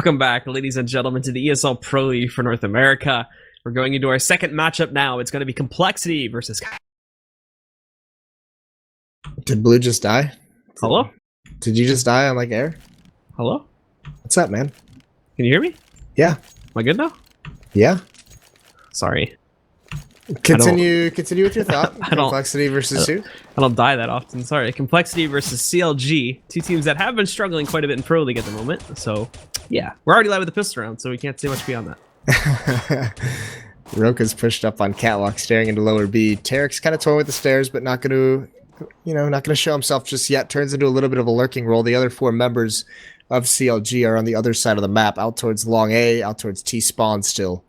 Welcome back, ladies and gentlemen, to the ESL Pro League for North America. We're going into our second matchup now. It's going to be compLexity versus... Did Blue just die? Hello? Did you just die on like air? Hello? What's up, man? Can you hear me? Yeah. Am I good now? Yeah. Sorry. Continue with your thought. compLexity versus who? I don't die that often. Sorry. compLexity versus CLG. Two teams that have been struggling quite a bit in Pro League at the moment. So, yeah. We're already live with the pistol round, so we can't say much beyond that. Roka's pushed up on catwalk, staring into lower B. Tarek's kind of toying with the stairs, but not going to, not going to show himself just yet. Turns into a little bit of a lurking role. The other four members of CLG are on the other side of the map, out towards long A, out towards T spawn still.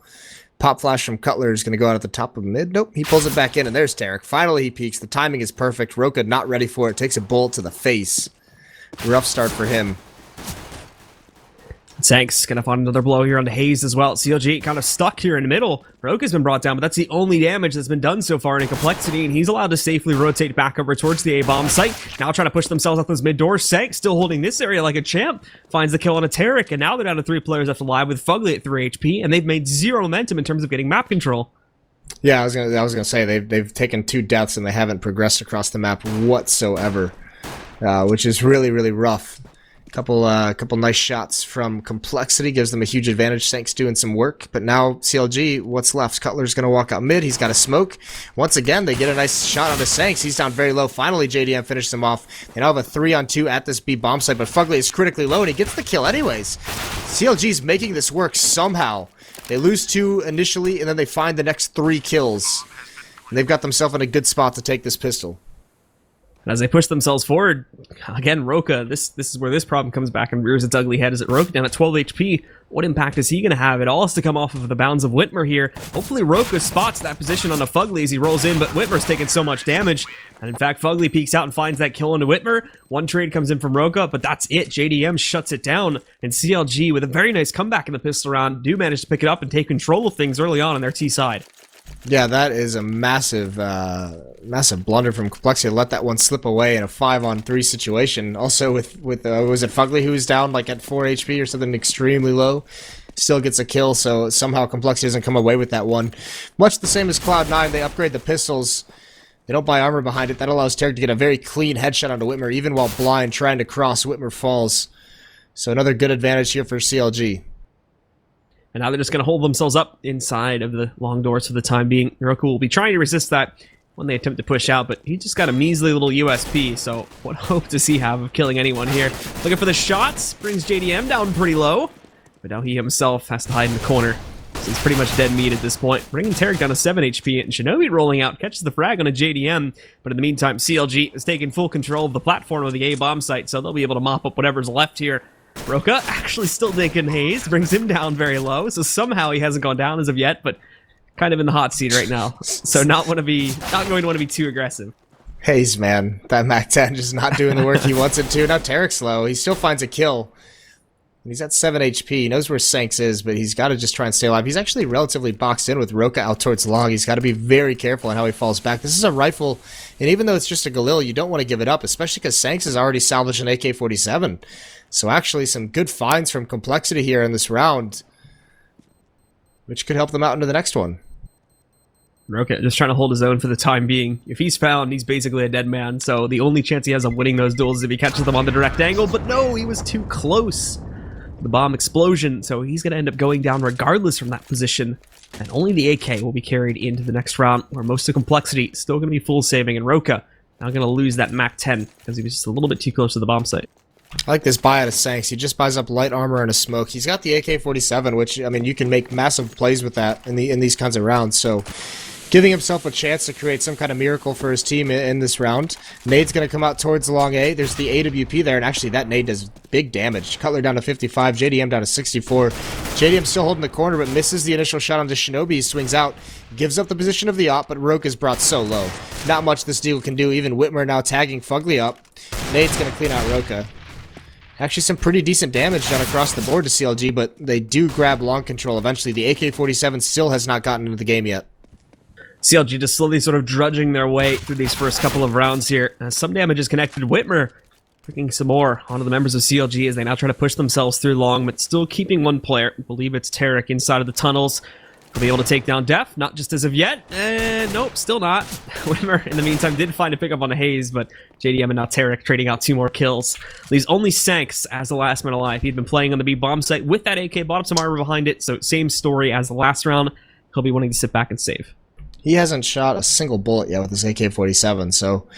Pop flash from Cutler is going to go out at the top of mid. Nope, he pulls it back in, and there's Tarek. Finally, he peeks. The timing is perfect. Roka not ready for it. Takes a bullet to the face. Rough start for him. Sank's gonna find another blow here on the Haze as well. CLG kind of stuck here in the middle. Roka's been brought down, but that's the only damage that's been done so far in compLexity, and he's allowed to safely rotate back over towards the A-bomb site. Now trying to push themselves out those mid doors. Sank still holding this area like a champ. Finds the kill on a Tarek, and now they're down to 3 players left alive with Fugly at 3 HP, and they've made zero momentum in terms of getting map control. Yeah, I was gonna say they've taken 2 deaths and they haven't progressed across the map whatsoever, which is really, really rough. Couple nice shots from compLexity gives them a huge advantage. Sank's doing some work, but now CLG, what's left? Cutler's gonna walk out mid. He's got a smoke. Once again, they get a nice shot onto Sanks. He's down very low. Finally, JDM finishes him off. They now have a 3-on-2 at this B bomb site, but Fugly is critically low, and he gets the kill anyways. CLG's making this work somehow. They lose 2 initially, and then they find the next 3 kills. And they've got themselves in a good spot to take this pistol. As they push themselves forward, again, Roka, this is where this problem comes back and rears its ugly head. As it Roka down at 12 HP, what impact is he going to have? It all has to come off of the bounds of Whitmer here. Hopefully Roka spots that position on the Fugly as he rolls in, but Whitmer's taking so much damage. And in fact, Fugly peeks out and finds that kill into Whitmer. One trade comes in from Roka, but that's it. JDM shuts it down, and CLG, with a very nice comeback in the pistol round, do manage to pick it up and take control of things early on their T side. Yeah, that is a massive blunder from compLexity to let that one slip away in a 5-on-3 situation. Also with was it Fugly who was down like at 4 HP or something extremely low? Still gets a kill, so somehow compLexity doesn't come away with that one. Much the same as Cloud9, they upgrade the pistols. They don't buy armor behind it. That allows Tarek to get a very clean headshot onto Whitmer, even while blind, trying to cross. Whitmer falls. So another good advantage here for CLG. And now they're just going to hold themselves up inside of the long doors for the time being. Roku will be trying to resist that when they attempt to push out, but he just got a measly little USP, so what hope does he have of killing anyone here? Looking for the shots, brings JDM down pretty low, but now he himself has to hide in the corner. So he's pretty much dead meat at this point. Bringing Tarek down to 7 HP, and Shinobi rolling out, catches the frag on a JDM, but in the meantime, CLG is taking full control of the platform of the A-bomb site, so they'll be able to mop up whatever's left here. Roka actually still dinking Haze, brings him down very low, so somehow he hasn't gone down as of yet, but kind of in the hot seat right now. So not going to want to be too aggressive. Haze, man, that Mac 10 just not doing the work he wants it to. Now Tarek's low. He still finds a kill. He's at 7 HP. He knows where Sanks is, but he's got to just try and stay alive. He's actually relatively boxed in with Roka out towards long. He's got to be very careful on how he falls back. This is a rifle, and even though it's just a Galil, you don't want to give it up, especially because Sanks has already salvaged an AK-47. So actually some good finds from compLexity here in this round, which could help them out into the next one. Roka just trying to hold his own for the time being. If he's found, he's basically a dead man, so the only chance he has of winning those duels is if he catches them on the direct angle, but no, he was too close. The bomb explosion, so he's going to end up going down regardless from that position, and only the AK will be carried into the next round, where most of compLexity is still going to be full saving, and Roka now going to lose that Mac 10 because he was just a little bit too close to the bomb site. I like this buy out of Sanks. He just buys up light armor and a smoke. He's got the AK-47, which, I mean, you can make massive plays with that in these kinds of rounds, so giving himself a chance to create some kind of miracle for his team in this round. Nade's going to come out towards the long A. There's the AWP there, and actually that nade does big damage. Cutler down to 55, JDM down to 64. JDM still holding the corner, but misses the initial shot onto Shinobi. He swings out, gives up the position of the op, but Roke is brought so low. Not much this deal can do. Even Whitmer now tagging Fugly up. Nade's going to clean out Roka. Actually, some pretty decent damage done across the board to CLG, but they do grab long control eventually. The AK-47 still has not gotten into the game yet. CLG just slowly sort of drudging their way through these first couple of rounds here. Some damage is connected to Whitmer. Picking some more onto the members of CLG as they now try to push themselves through long, but still keeping one player. I believe it's Tarek inside of the tunnels. He'll be able to take down Def, not just as of yet. Nope, still not. Wimmer, in the meantime, did find a pickup on the Haze, but JDM and now Tarek trading out 2 more kills. Leaves only Sanks as the last man alive. He'd been playing on the B bomb site with that AK, bought up some armor behind it, so same story as the last round. He'll be wanting to sit back and save. He hasn't shot a single bullet yet with his AK-47, so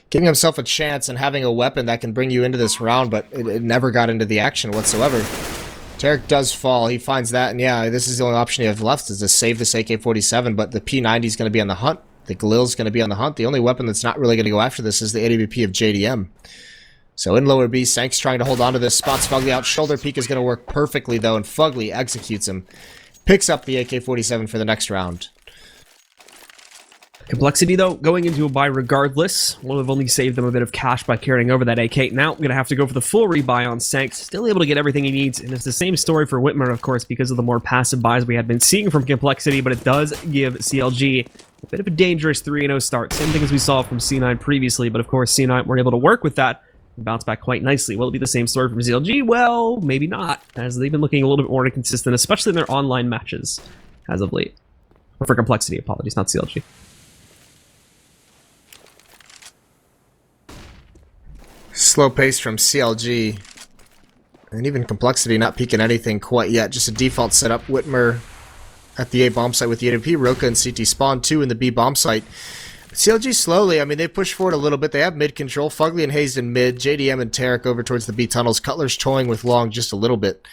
giving himself a chance and having a weapon that can bring you into this round, but it never got into the action whatsoever. Tarek does fall. He finds that, and yeah, this is the only option you have left is to save this AK-47, but the P90 is going to be on the hunt. The Galil's going to be on the hunt. The only weapon that's not really going to go after this is the AWP of JDM. So in lower B, Sank's trying to hold on to this. Spots Fugly out. Shoulder peek is going to work perfectly, though, and Fugly executes him. Picks up the AK-47 for the next round. compLexity, though, going into a buy regardless. Will have only saved them a bit of cash by carrying over that AK. Now, going to have to go for the full rebuy on Sanks. Still able to get everything he needs, and it's the same story for Whitmer, of course, because of the more passive buys we had been seeing from compLexity, but it does give CLG a bit of a dangerous 3-0 start. Same thing as we saw from C9 previously, but of course, C9 were able to work with that and bounce back quite nicely. Will it be the same story from CLG? Well, maybe not, as they've been looking a little bit more inconsistent, especially in their online matches as of late. Or for compLexity, apologies, not CLG. Slow pace from CLG. And even compLexity not peeking anything quite yet. Just a default setup. Whitmer at the A bomb site with the AWP. Roka and CT spawn 2 in the B bomb site. CLG slowly, I mean, they push forward a little bit. They have mid control. Fugly and Hayes in mid. JDM and Tarek over towards the B tunnels. Cutler's toying with long just a little bit.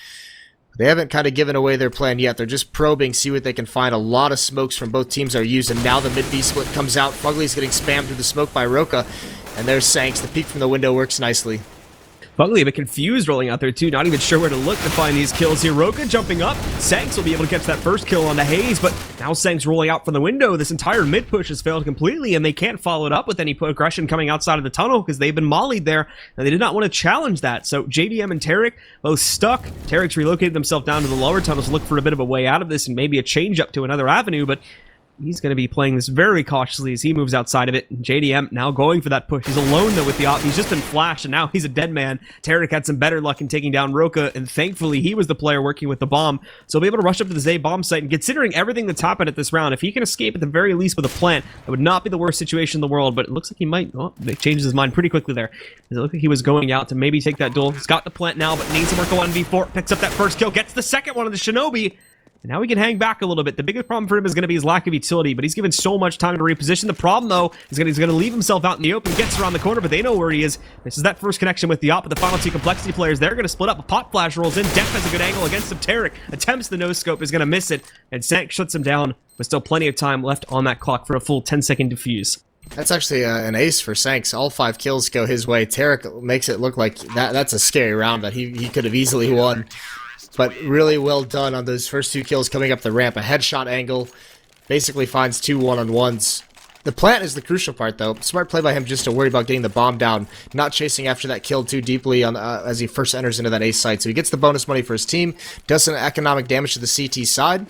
They haven't kind of given away their plan yet. They're just probing, see what they can find. A lot of smokes from both teams are used, and now the mid-B split comes out. Fugly's getting spammed through the smoke by Roka, and there's Sanks. The peek from the window works nicely. Fugly a bit confused rolling out there too, not even sure where to look to find these kills here. Roka jumping up. Sanks will be able to catch that first kill on the Haze, but now Sanks rolling out from the window. This entire mid push has failed completely, and they can't follow it up with any progression coming outside of the tunnel because they've been mollied there, and they did not want to challenge that. So JDM and Tarek both stuck. Tarek's relocated himself down to the lower tunnels to look for a bit of a way out of this and maybe a change up to another avenue, but he's going to be playing this very cautiously as he moves outside of it. JDM now going for that push. He's alone, though, with the op. He's just been flashed, and now he's a dead man. Tarek had some better luck in taking down Roka, and thankfully he was the player working with the bomb. So he'll be able to rush up to the Z bomb site, and considering everything that's happened at this round, if he can escape at the very least with a plant, that would not be the worst situation in the world, but it looks like he might... Oh, he changes his mind pretty quickly there. It looked like he was going out to maybe take that duel. He's got the plant now, but needs to work on 1v4. Picks up that first kill, gets the second one of the Shinobi. And now he can hang back a little bit. The biggest problem for him is going to be his lack of utility, but he's given so much time to reposition. The problem, though, is he's going to leave himself out in the open, gets around the corner, but they know where he is. This is that first connection with the op, but the final 2 compLexity players, they're going to split up. A pop flash rolls in. Def has a good angle against him. Tarek attempts the no-scope, is going to miss it, and Sank shuts him down, with still plenty of time left on that clock for a full 10-second defuse. That's actually an ace for Sanks. All 5 kills go his way. Tarek makes it look like that's a scary round that he could have easily won. But really well done on those first 2 kills coming up the ramp. A headshot angle basically finds 2 one-on-ones. The plant is the crucial part, though. Smart play by him just to worry about getting the bomb down, not chasing after that kill too deeply on as he first enters into that ace site. So he gets the bonus money for his team, does some economic damage to the CT side.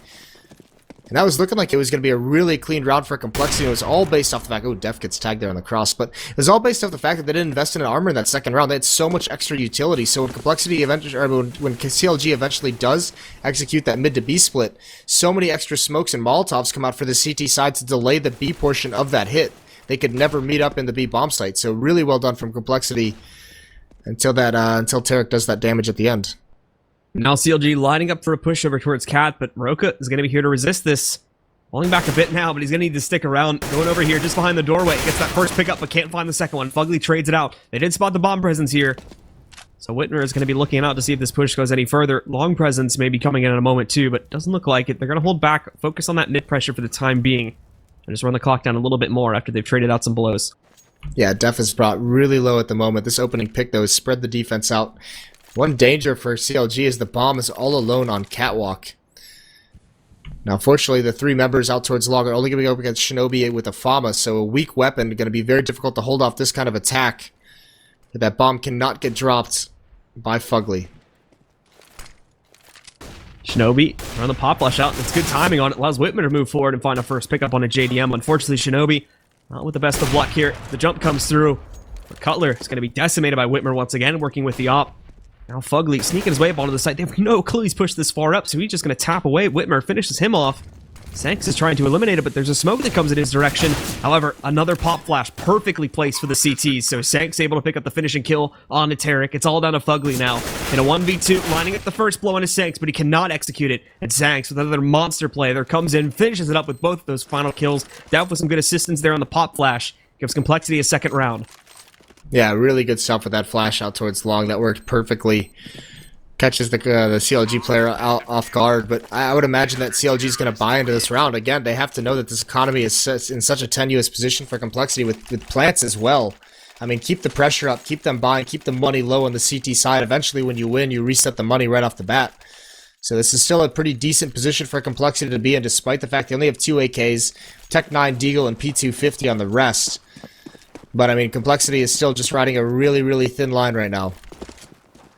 And that was looking like it was going to be a really clean round for compLexity. It was all based off the fact... Oh, Def gets tagged there on the cross. But it was all based off the fact that they didn't invest in an armor in that second round. They had so much extra utility. So when compLexity eventually... Or when CLG eventually does execute that mid to B split, so many extra smokes and Molotovs come out for the CT side to delay the B portion of that hit. They could never meet up in the B bomb site. So really well done from compLexity until Tarek does that damage at the end. Now CLG lining up for a push over towards Cat, but Roka is going to be here to resist this. Falling back a bit now, but he's going to need to stick around. Going over here just behind the doorway. Gets that first pickup, but can't find the second one. Fugly trades it out. They did spot the bomb presence here. So Whitmer is going to be looking out to see if this push goes any further. Long presence may be coming in a moment too, but doesn't look like it. They're going to hold back, focus on that mid pressure for the time being, and just run the clock down a little bit more after they've traded out some blows. Yeah, Def is brought really low at the moment. This opening pick, though, has spread the defense out. One danger for CLG is the bomb is all alone on Catwalk. Now, fortunately, the 3 members out towards Log are only going to go up against Shinobi with a Fama, so a weak weapon going to be very difficult to hold off this kind of attack. But that bomb cannot get dropped by Fugly. Shinobi run the pop flash out. That's good timing on it. Allows Whitman to move forward and find a first pickup on a JDM. Unfortunately, Shinobi not with the best of luck here. The jump comes through. But Cutler is going to be decimated by Whitmer once again, working with the op. Now Fugly sneaking his way up onto the site. They have no clue he's pushed this far up, so he's just going to tap away. Whitmer finishes him off. Sanks is trying to eliminate it, but there's a smoke that comes in his direction. However, another pop flash perfectly placed for the CTs, so Sanks able to pick up the finishing kill on Tarek. It's all down to Fugly now. In a 1v2, lining up the first blow on his Sanks, but he cannot execute it. And Sanks, with another monster play, there comes in, finishes it up with both of those final kills. Dealt with some good assistance there on the pop flash. Gives compLexity a second round. Yeah, really good stuff with that flash out towards long. That worked perfectly. Catches the CLG player out off guard, but I would imagine that CLG is going to buy into this round. Again, they have to know that this economy is in such a tenuous position for compLexity with plants as well. I mean, keep the pressure up, keep them buying, keep the money low on the CT side. Eventually, when you win, you reset the money right off the bat. So this is still a pretty decent position for compLexity to be in, despite the fact they only have 2 AKs, Tech 9 Deagle, and P250 on the rest. But I mean, compLexity is still just riding a really, really thin line right now.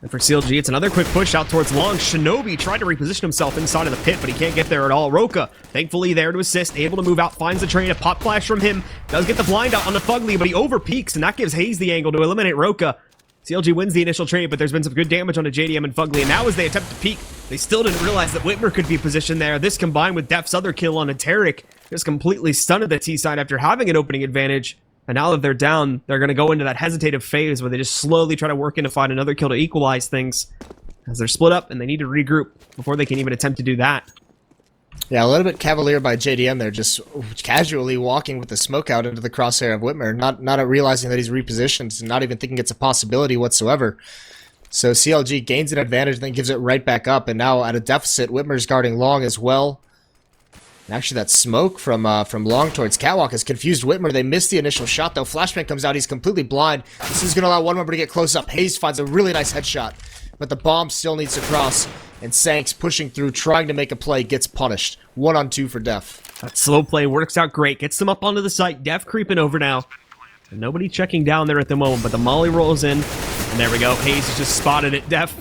And for CLG, it's another quick push out towards long. Shinobi tried to reposition himself inside of the pit, but he can't get there at all. Roka, thankfully there to assist, able to move out, finds the trade. A pop flash from him, does get the blind out on the Fugly, but he over peaks, and that gives Hayes the angle to eliminate Roka. CLG wins the initial trade, but there's been some good damage on the JDM and Fugly, and now as they attempt to peek, they still didn't realize that Whitmer could be positioned there. This combined with Def's other kill on Tarek just completely stunned the T side after having an opening advantage. And now that they're down, they're going to go into that hesitative phase where they just slowly try to work in to find another kill to equalize things. As they're split up and they need to regroup before they can even attempt to do that. Yeah, a little bit cavalier by JDM there, just casually walking with the smoke out into the crosshair of Whitmer, not realizing that he's repositioned, and not even thinking it's a possibility whatsoever. So CLG gains an advantage, then gives it right back up, and now at a deficit, Whitmer's guarding long as well. And actually, that smoke from long towards Catwalk has confused Whitmer. They missed the initial shot, though. Flashbang comes out. He's completely blind. This is going to allow one member to get close up. Hayes finds a really nice headshot, but the bomb still needs to cross. And Sanks pushing through, trying to make a play, gets punished. 1-on-2 for Def. That slow play works out great. Gets them up onto the site. Def creeping over now. And nobody checking down there at the moment, but the molly rolls in. And there we go. Hayes has just spotted it. Def,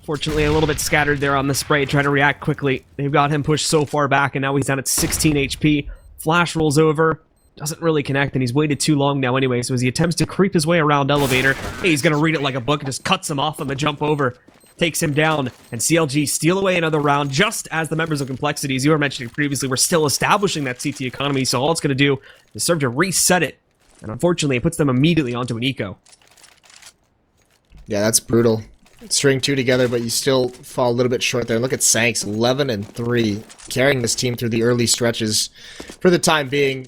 fortunately, a little bit scattered there on the spray, trying to react quickly. They've got him pushed so far back, and now he's down at 16 HP. Flash rolls over. Doesn't really connect, and he's waited too long now anyway, so as he attempts to creep his way around elevator, he's going to read it like a book and just cuts him off on the jump over. Takes him down, and CLG steal away another round, just as the members of compLexity, as you were mentioning previously, were still establishing that CT economy, so all it's going to do is serve to reset it, and unfortunately, it puts them immediately onto an eco. Yeah, that's brutal. String 2 together, but you still fall a little bit short there. Look at Sanks, 11-3, carrying this team through the early stretches for the time being.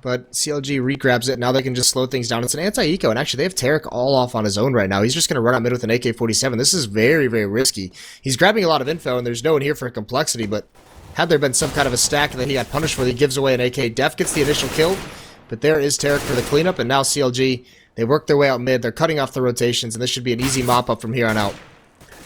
But CLG regrabs it. Now they can just slow things down. It's an anti-eco, and actually they have Tarek all off on his own right now. He's just going to run out mid with an AK-47. This is very, very risky. He's grabbing a lot of info, and there's no one here for compLexity, but had there been some kind of a stack that he got punished for, he gives away an AK. Def gets the initial kill, but there is Tarek for the cleanup, and now CLG, they work their way out mid. They're cutting off the rotations, and this should be an easy mop-up from here on out.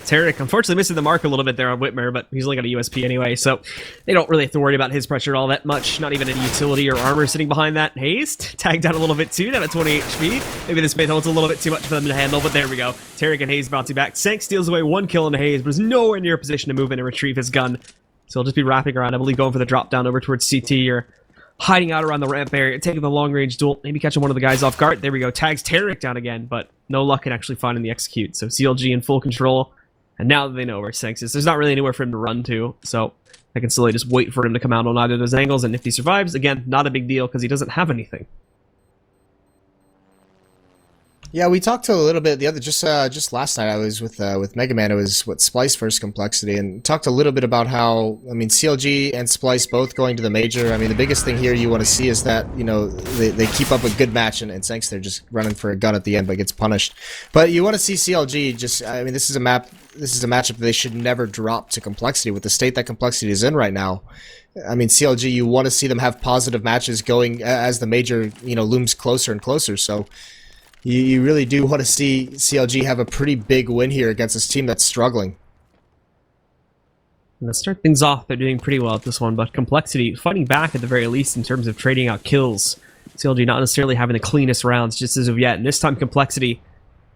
Tarek, unfortunately, missing the mark a little bit there on Whitmer, but he's only got a USP anyway, so they don't really have to worry about his pressure all that much. Not even any utility or armor sitting behind that. Hayes tagged down a little bit too, down at 20 HP. Maybe this mid holds a little bit too much for them to handle, but there we go. Tarek and Hayes bouncing back. Sank steals away 1 kill into Hayes, but is nowhere near a position to move in and retrieve his gun. So he'll just be wrapping around, I believe, going for the drop down over towards CT or hiding out around the ramp area, taking the long-range duel, maybe catching one of the guys off guard. There we go. Tags Tarek down again, but no luck in actually finding the execute. So CLG in full control. And now that they know where Sanks is, there's not really anywhere for him to run to, so I can slowly just wait for him to come out on either of those angles, and if he survives, again, not a big deal, because he doesn't have anything. Yeah, we talked a little bit the other just last night. I was with Mega Man. It was Splice versus compLexity, and talked a little bit about how CLG and Splice both going to the major. The biggest thing here you want to see is that they keep up a good match, and Sanks they're just running for a gun at the end, but gets punished. But you want to see CLG just. This is a matchup that they should never drop to compLexity with the state that compLexity is in right now. CLG, you want to see them have positive matches going as the major looms closer and closer. So. You really do want to see CLG have a pretty big win here against this team that's struggling. And to start things off, they're doing pretty well at this one, but compLexity fighting back at the very least in terms of trading out kills. CLG not necessarily having the cleanest rounds just as of yet, and this time compLexity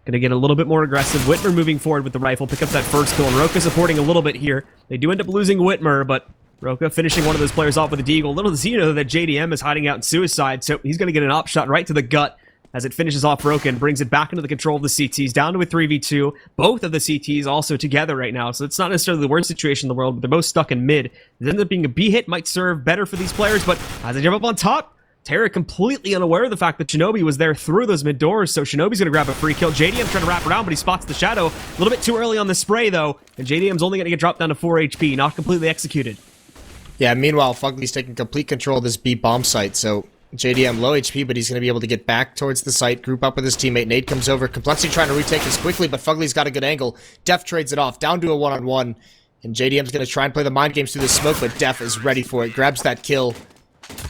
going to get a little bit more aggressive. Whitmer moving forward with the rifle, pick up that first kill, and Roka supporting a little bit here. They do end up losing Whitmer, but Roka finishing one of those players off with a deagle. Little does he know that JDM is hiding out in suicide, so he's going to get an op shot right to the gut. as it finishes off Broken, brings it back into the control of the CTs, down to a 3v2. Both of the CTs also together right now, so it's not necessarily the worst situation in the world, but they're both stuck in mid. It ends up being a B hit, might serve better for these players, but as they jump up on top, Tarek completely unaware of the fact that Shinobi was there through those mid doors, so Shinobi's going to grab a free kill. JDM trying to wrap around, but he spots the shadow. A little bit too early on the spray, though, and JDM's only going to get dropped down to 4 HP, not completely executed. Yeah, meanwhile, Fugly's taking complete control of this B bomb site, so JDM low HP, but he's going to be able to get back towards the site, group up with his teammate. Nate comes over. compLexity trying to retake this quickly, but Fugly's got a good angle. Def trades it off, down to a one-on-one, and JDM's going to try and play the mind games through the smoke, but Def is ready for it. Grabs that kill.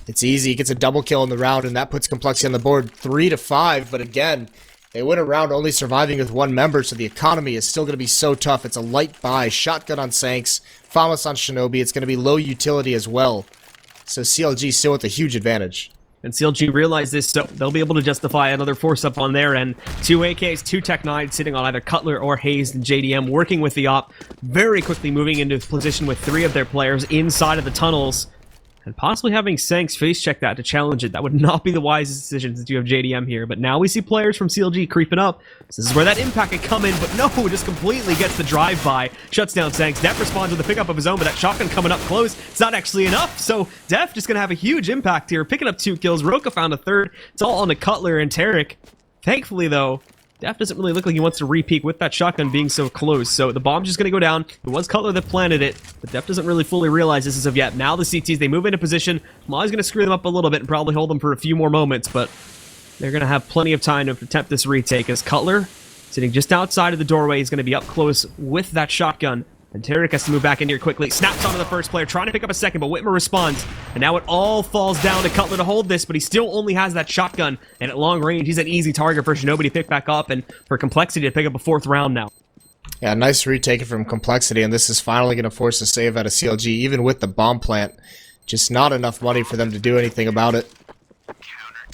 It's easy. He gets a double kill in the round, and that puts compLexity on the board 3-5, but again, they win a round only surviving with one member, so the economy is still going to be so tough. It's a light buy. Shotgun on Sanks. Famos on Shinobi. It's going to be low utility as well. So CLG still with a huge advantage. And CLG realize this, so they'll be able to justify another force up on their end. 2 AKs, 2 Tech 9 sitting on either Cutler or Hayes and JDM, working with the op, very quickly moving into position with 3 of their players inside of the tunnels. And possibly having Sanks face check that to challenge it. That would not be the wisest decision since you have JDM here. But now we see players from CLG creeping up. So this is where that impact could come in, but no, just completely gets the drive-by. Shuts down Sanks. Def responds with a pickup of his own, but that shotgun coming up close, it's not actually enough. So Def just going to have a huge impact here, picking up 2 kills. Roka found a 3rd. It's all on the Cutler and Tarek. Thankfully, though, Def doesn't really look like he wants to re-peek with that shotgun being so close, so the bomb's just going to go down. It was Cutler that planted it, but Def doesn't really fully realize this as of yet. Now the CTs, they move into position. Molly's going to screw them up a little bit and probably hold them for a few more moments, but they're going to have plenty of time to attempt this retake as Cutler, sitting just outside of the doorway, is going to be up close with that shotgun. And Tarek has to move back in here quickly. Snaps onto the first player, trying to pick up a second, but Whitmer responds. And now it all falls down to Cutler to hold this, but he still only has that shotgun. And at long range, he's an easy target for Shinobi to pick back up and for compLexity to pick up a 4th round now. Yeah, nice retake from compLexity, and this is finally going to force a save out of CLG, even with the bomb plant. Just not enough money for them to do anything about it.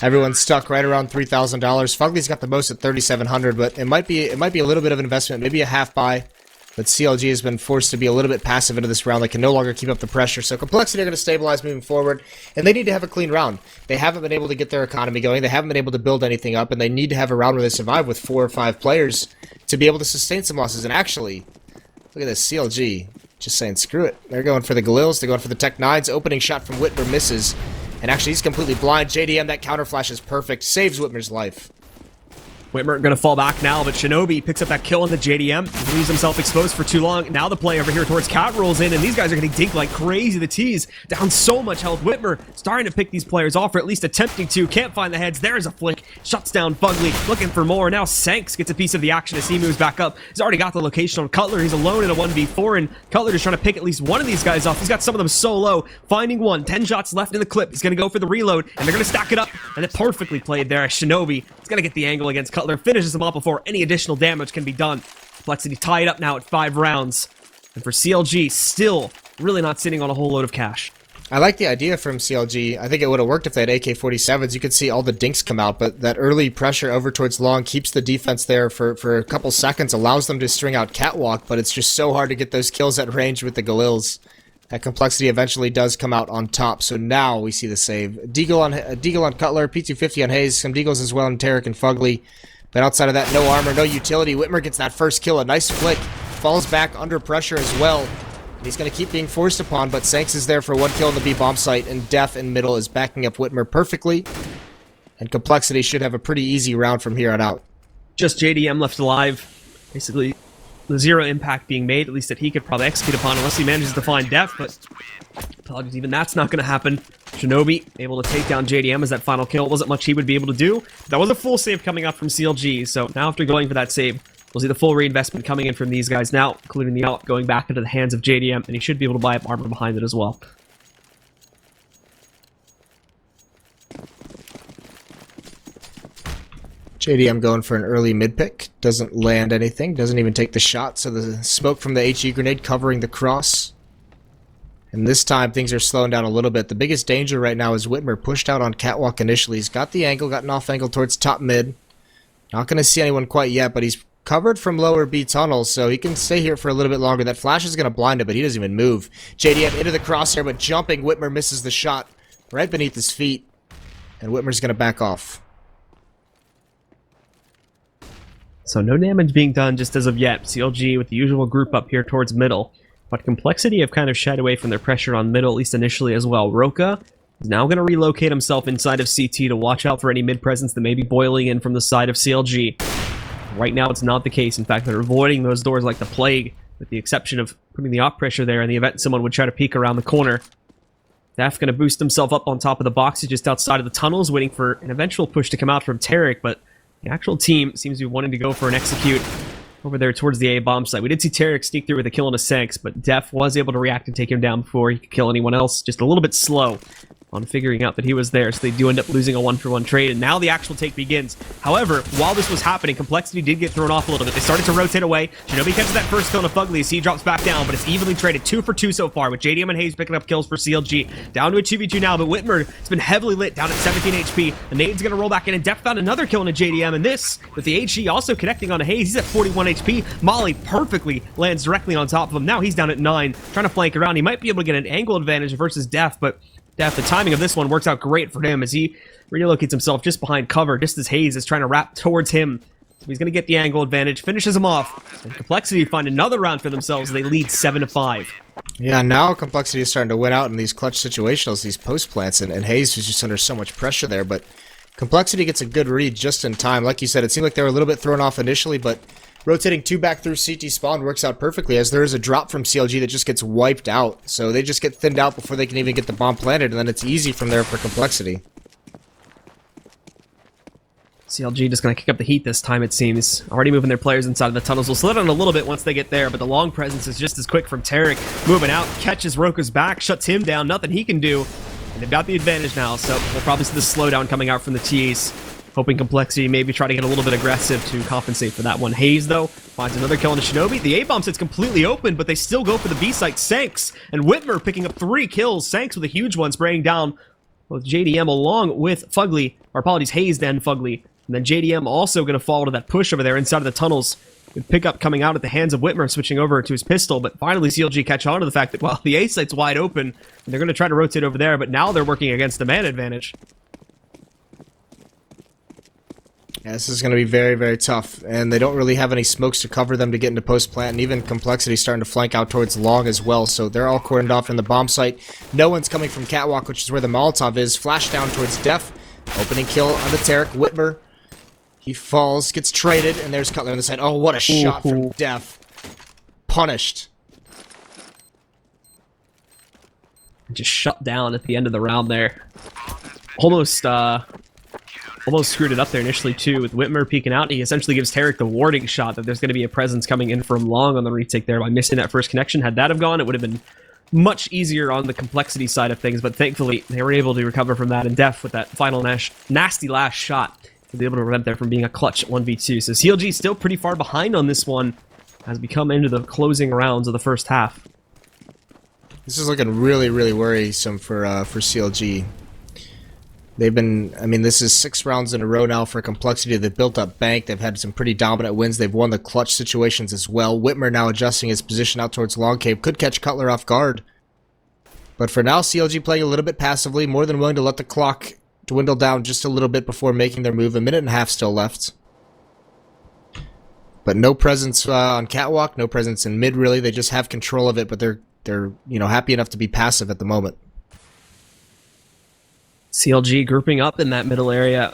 Everyone's stuck right around $3,000. Fugly's got the most at $3,700, but it might be a little bit of an investment, maybe a half buy. But CLG has been forced to be a little bit passive into this round. They can no longer keep up the pressure. So compLexity are going to stabilize moving forward. And they need to have a clean round. They haven't been able to get their economy going. They haven't been able to build anything up. And they need to have a round where they survive with 4 or 5 players to be able to sustain some losses. And actually, look at this. CLG just saying, screw it. They're going for the Galils. They're going for the Tech 9s. Opening shot from Whitmer misses. And actually, he's completely blind. JDM, that counter flash is perfect. Saves Whitmer's life. Whitmer going to fall back now, but Shinobi picks up that kill on the JDM. He leaves himself exposed for too long. Now the play over here towards Cat rolls in, and these guys are getting dinked like crazy. The T's down so much health. Whitmer starting to pick these players off, or at least attempting to. Can't find the heads. There's a flick. Shuts down Fugly. Looking for more. Now Sanks gets a piece of the action as he moves back up. He's already got the location on Cutler. He's alone in a 1v4, and Cutler is trying to pick at least one of these guys off. He's got some of them so low. Finding one. 10 shots left in the clip. He's going to go for the reload, and they're going to stack it up. And it perfectly played there. Shinobi is going to get the angle against Cutler. Finishes him up before any additional damage can be done. compLexity tied up now at 5 rounds. And for CLG, still really not sitting on a whole load of cash. I like the idea from CLG. I think it would have worked if they had AK-47s. You could see all the dinks come out, but that early pressure over towards long keeps the defense there for a couple seconds, allows them to string out Catwalk, but it's just so hard to get those kills at range with the Galils. That compLexity eventually does come out on top, so now we see the save. Deagle on Cutler, P250 on Hayes, some Deagles as well on Tarek and Fugly. But outside of that, no armor, no utility. Whitmer gets that first kill, a nice flick. Falls back under pressure as well. And he's going to keep being forced upon, but Sanks is there for 1 kill on the B bomb site, and Def in middle is backing up Whitmer perfectly. And compLexity should have a pretty easy round from here on out. Just JDM left alive. Basically, the 0 impact being made, at least that he could probably execute upon, unless he manages to find Def, but apologies, even that's not going to happen. Shinobi able to take down JDM as that final kill. Wasn't much he would be able to do. That was a full save coming up from CLG, so now after going for that save, we'll see the full reinvestment coming in from these guys now, including the AWP going back into the hands of JDM, and he should be able to buy up armor behind it as well. JDM going for an early mid pick. Doesn't land anything. Doesn't even take the shot, so the smoke from the HE grenade covering the cross. And this time, things are slowing down a little bit. The biggest danger right now is Whitmer pushed out on Catwalk initially. He's got the angle, got an off angle towards top mid. Not going to see anyone quite yet, but he's covered from lower B tunnels, so he can stay here for a little bit longer. That flash is going to blind him, but he doesn't even move. JDM into the crosshair, but jumping, Whitmer misses the shot right beneath his feet. And Whitmer's going to back off. So no damage being done just as of yet. CLG with the usual group up here towards middle. But compLexity have kind of shied away from their pressure on middle, at least initially as well. Roka is now going to relocate himself inside of CT to watch out for any mid-presence that may be boiling in from the side of CLG. Right now it's not the case. In fact, they're avoiding those doors like the plague, with the exception of putting the op pressure there in the event someone would try to peek around the corner. Def going to boost himself up on top of the boxes just outside of the tunnels, waiting for an eventual push to come out from Tarek, but the actual team seems to be wanting to go for an execute over there towards the A bomb site. We did see Tarek sneak through with a kill and a Sanks, but Def was able to react and take him down before he could kill anyone else. Just a little bit slow on figuring out that he was there, so they do end up losing a 1-for-1 trade, and now the actual take begins. However, while this was happening, compLexity did get thrown off a little bit. They started to rotate away. Shinobi catches that first kill on a Fugly as he drops back down, but it's evenly traded 2 for 2 so far, with JDM and Hayes picking up kills for CLG. Down to a 2v2 now, but Whitmer has been heavily lit down at 17 HP. The nade's going to roll back in, and Def found another kill on a JDM, and this, with the HE also connecting on a Hayes, he's at 41 HP. Molly perfectly lands directly on top of him. Now he's down at 9, trying to flank around. He might be able to get an angle advantage versus Def, but Def, the timing of this one works out great for him as he relocates himself just behind cover, just as Hayes is trying to wrap towards him. So he's going to get the angle advantage, finishes him off, and compLexity find another round for themselves. They lead 7-5. Yeah, now compLexity is starting to win out in these clutch situationals, these post plants, and Hayes was just under so much pressure there, but compLexity gets a good read just in time. Like you said, it seemed like they were a little bit thrown off initially, but rotating 2 back through CT spawn works out perfectly, as there is a drop from CLG that just gets wiped out. So they just get thinned out before they can even get the bomb planted, and then it's easy from there for compLexity. CLG just going to kick up the heat this time, it seems. Already moving their players inside of the tunnels. We'll slow down a little bit once they get there, but the long presence is just as quick from Tarek. Moving out, catches Roka's back, shuts him down, nothing he can do. And they've got the advantage now, so we'll probably see the slowdown coming out from the T's. Hoping compLexity maybe try to get a little bit aggressive to compensate for that one. Hayes, though, finds another kill on the Shinobi. The A-bomb sit's completely open, but they still go for the B site. Sanks and Whitmer picking up 3 kills. Sanks with a huge one, spraying down both JDM along with Fugly. Or apologies, Hayes then Fugly. And then JDM also going to fall to that push over there inside of the tunnels. Good pickup coming out at the hands of Whitmer, switching over to his pistol. But finally, CLG catch on to the fact that, well, the A site's wide open. And they're going to try to rotate over there, but now they're working against the man advantage. Yeah, this is going to be very, very tough, and they don't really have any smokes to cover them to get into post-plant, and even compLexity starting to flank out towards long as well, so they're all cordoned off in the bomb site. No one's coming from Catwalk, which is where the Molotov is. Flash down towards Def. Opening kill on the Tarek. Whitmer. He falls, gets traded, and there's Cutler on the side. Oh, what a shot from Def. Punished. Just shut down at the end of the round there. Almost screwed it up there initially, too, with Whitmer peeking out. He essentially gives Tarek the warning shot that there's going to be a presence coming in from long on the retake there by missing that first connection. Had that have gone, it would have been much easier on the compLexity side of things, but thankfully they were able to recover from that, and Def with that final nasty last shot to be able to prevent there from being a clutch 1v2. So CLG still pretty far behind on this one as we come into the closing rounds of the first half. This is looking really, really worrisome for CLG. They've been, I mean, this is 6 rounds in a row now for compLexity. They've built up bank. They've had some pretty dominant wins. They've won the clutch situations as well. Whitmer now adjusting his position out towards long cave. Could catch Cutler off guard. But for now, CLG playing a little bit passively, more than willing to let the clock dwindle down just a little bit before making their move. 1.5 minutes still left. But no presence on Catwalk, no presence in mid, really. They just have control of it, but they're happy enough to be passive at the moment. CLG grouping up in that middle area.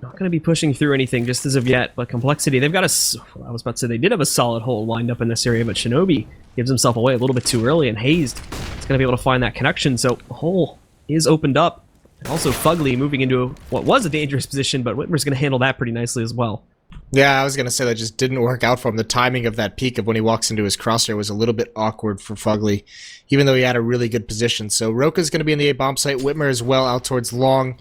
Not going to be pushing through anything just as of yet, but compLexity, they've got I was about to say they did have a solid hole lined up in this area, but Shinobi gives himself away a little bit too early, and Hayes is going to be able to find that connection, so the hole is opened up. And also Fugly moving into what was a dangerous position, but Whitmer's going to handle that pretty nicely as well. Yeah, I was going to say that just didn't work out for him. The timing of that peek of when he walks into his crosshair was a little bit awkward for Fugly, even though he had a really good position. So Roka's going to be in the A bomb site. Whitmer as well out towards long.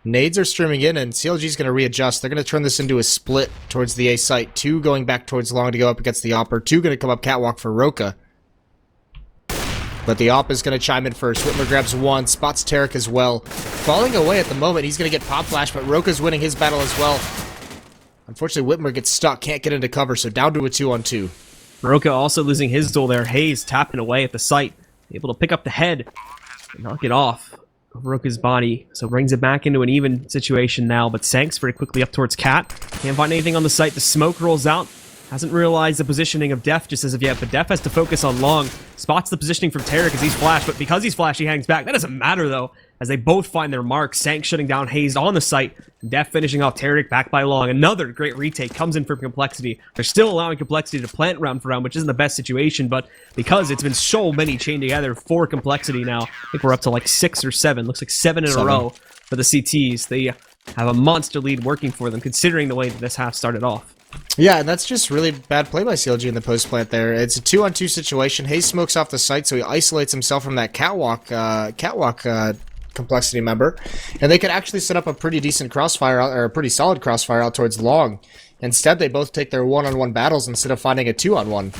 Nades are streaming in, and CLG's going to readjust. They're going to turn this into a split towards the A site. 2 going back towards long to go up against the Opper. 2 going to come up Catwalk for Roka. But the Op is going to chime in first. Whitmer grabs 1, spots Tarek as well. Falling away at the moment. He's going to get pop flash, but Roka's winning his battle as well. Unfortunately, Whitmer gets stuck, can't get into cover, so down to a 2-on-2. Roka also losing his duel there. Hayes tapping away at the site, able to pick up the head and knock it off. of Roka's body, so brings it back into an even situation now, but Sanks very quickly up towards Cat. Can't find anything on the site. The smoke rolls out. Hasn't realized the positioning of Def just as of yet, but Def has to focus on Long. Spots the positioning from Tarek as he's flashed, but because he's flashed, he hangs back. That doesn't matter, though, as they both find their marks. Sanks shutting down Hazed on the site. Def finishing off Tarek back by Long. Another great retake comes in from compLexity. They're still allowing compLexity to plant round for round, which isn't the best situation, but because it's been so many chained together for compLexity now, I think we're up to like 6 or 7. Looks like 7 in a row for the CTs. They have a monster lead working for them, considering the way that this half started off. Yeah, and that's just really bad play by CLG in the post plant there. It's a 2-on-2 situation. Hayes smokes off the site, so he isolates himself from that catwalk compLexity member, and they could actually set up a pretty decent crossfire out, or a pretty solid crossfire out towards Long. Instead, they both take their one-on-one battles instead of finding a 2-on-1,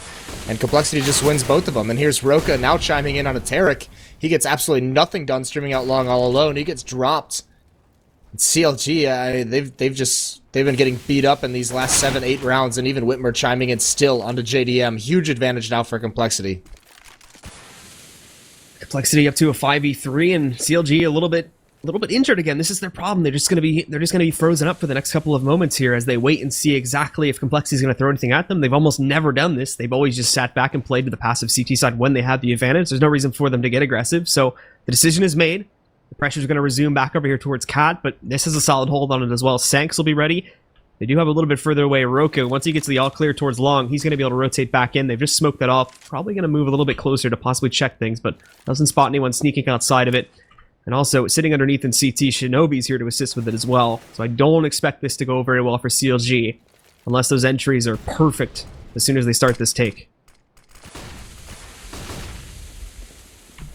and compLexity just wins both of them. And here's Roka now chiming in on a Tarek. He gets absolutely nothing done streaming out Long all alone. He gets dropped. CLG, they've been getting beat up in these last 7-8 rounds, and even Whitmer chiming in still onto JDM. Huge advantage now for compLexity. compLexity up to a 5v3, and CLG a little bit injured again. This is their problem. They're just gonna be frozen up for the next couple of moments here as they wait and see exactly if compLexity is gonna throw anything at them. They've almost never done this. They've always just sat back and played to the passive CT side when they had the advantage. There's no reason for them to get aggressive, so the decision is made. The pressure's going to resume back over here towards Cat, but this has a solid hold on it as well. Sanks will be ready. They do have a little bit further away Roku. Once he gets the all clear towards Long, he's going to be able to rotate back in. They've just smoked that off. Probably going to move a little bit closer to possibly check things, but doesn't spot anyone sneaking outside of it. And also, sitting underneath in CT, Shinobi's here to assist with it as well. So I don't expect this to go very well for CLG, unless those entries are perfect as soon as they start this take.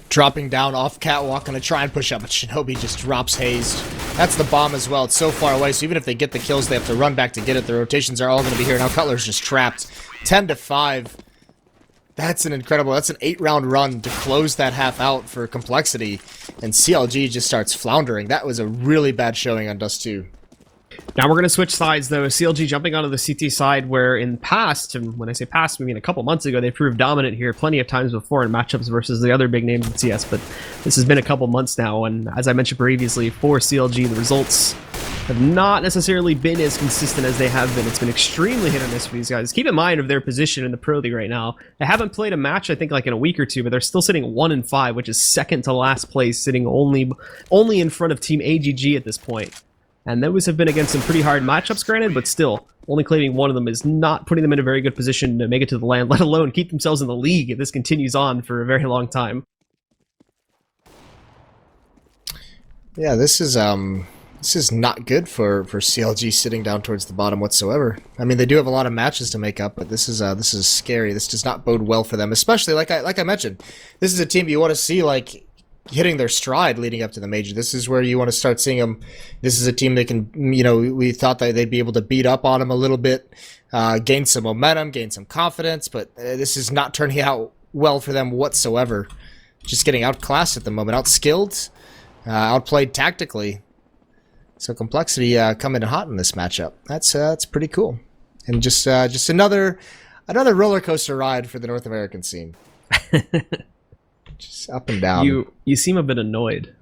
Dropping down off catwalk, gonna try and push up, but Shinobi just drops Hazed. That's the bomb as well. It's so far away, so even if they get the kills, they have to run back to get it. The rotations are all gonna be here. Now Cutler's just trapped. 10-5. That's an 8-round run to close that half out for compLexity, and CLG just starts floundering. That was a really bad showing on Dust2. Now we're going to switch sides, though. CLG jumping onto the CT side, where in past, and when I say past, we mean a couple months ago, they proved dominant here plenty of times before in matchups versus the other big names in CS, but this has been a couple months now, and as I mentioned previously, for CLG, the results have not necessarily been as consistent as they have been. It's been extremely hit or miss for these guys. Keep in mind of their position in the Pro League right now. They haven't played a match, I think, like in a week or two, but they're still sitting 1-5, which is second to last place, sitting only in front of Team AGG at this point. And those have been against some pretty hard matchups, granted, but still, only claiming one of them is not putting them in a very good position to make it to the land, let alone keep themselves in the league if this continues on for a very long time. Yeah, this is not good for CLG sitting down towards the bottom whatsoever. I mean, they do have a lot of matches to make up, but this is scary. This does not bode well for them, especially like I mentioned. This is a team you want to see like hitting their stride leading up to the major. This is where you want to start seeing them. This is a team that can, we thought that they'd be able to beat up on them a little bit, gain some momentum, gain some confidence, but this is not turning out well for them whatsoever. Just getting outclassed at the moment, outskilled, outplayed tactically. So compLexity coming in hot in this matchup. That's pretty cool, and just another roller coaster ride for the North American scene. Just up and down. You seem a bit annoyed.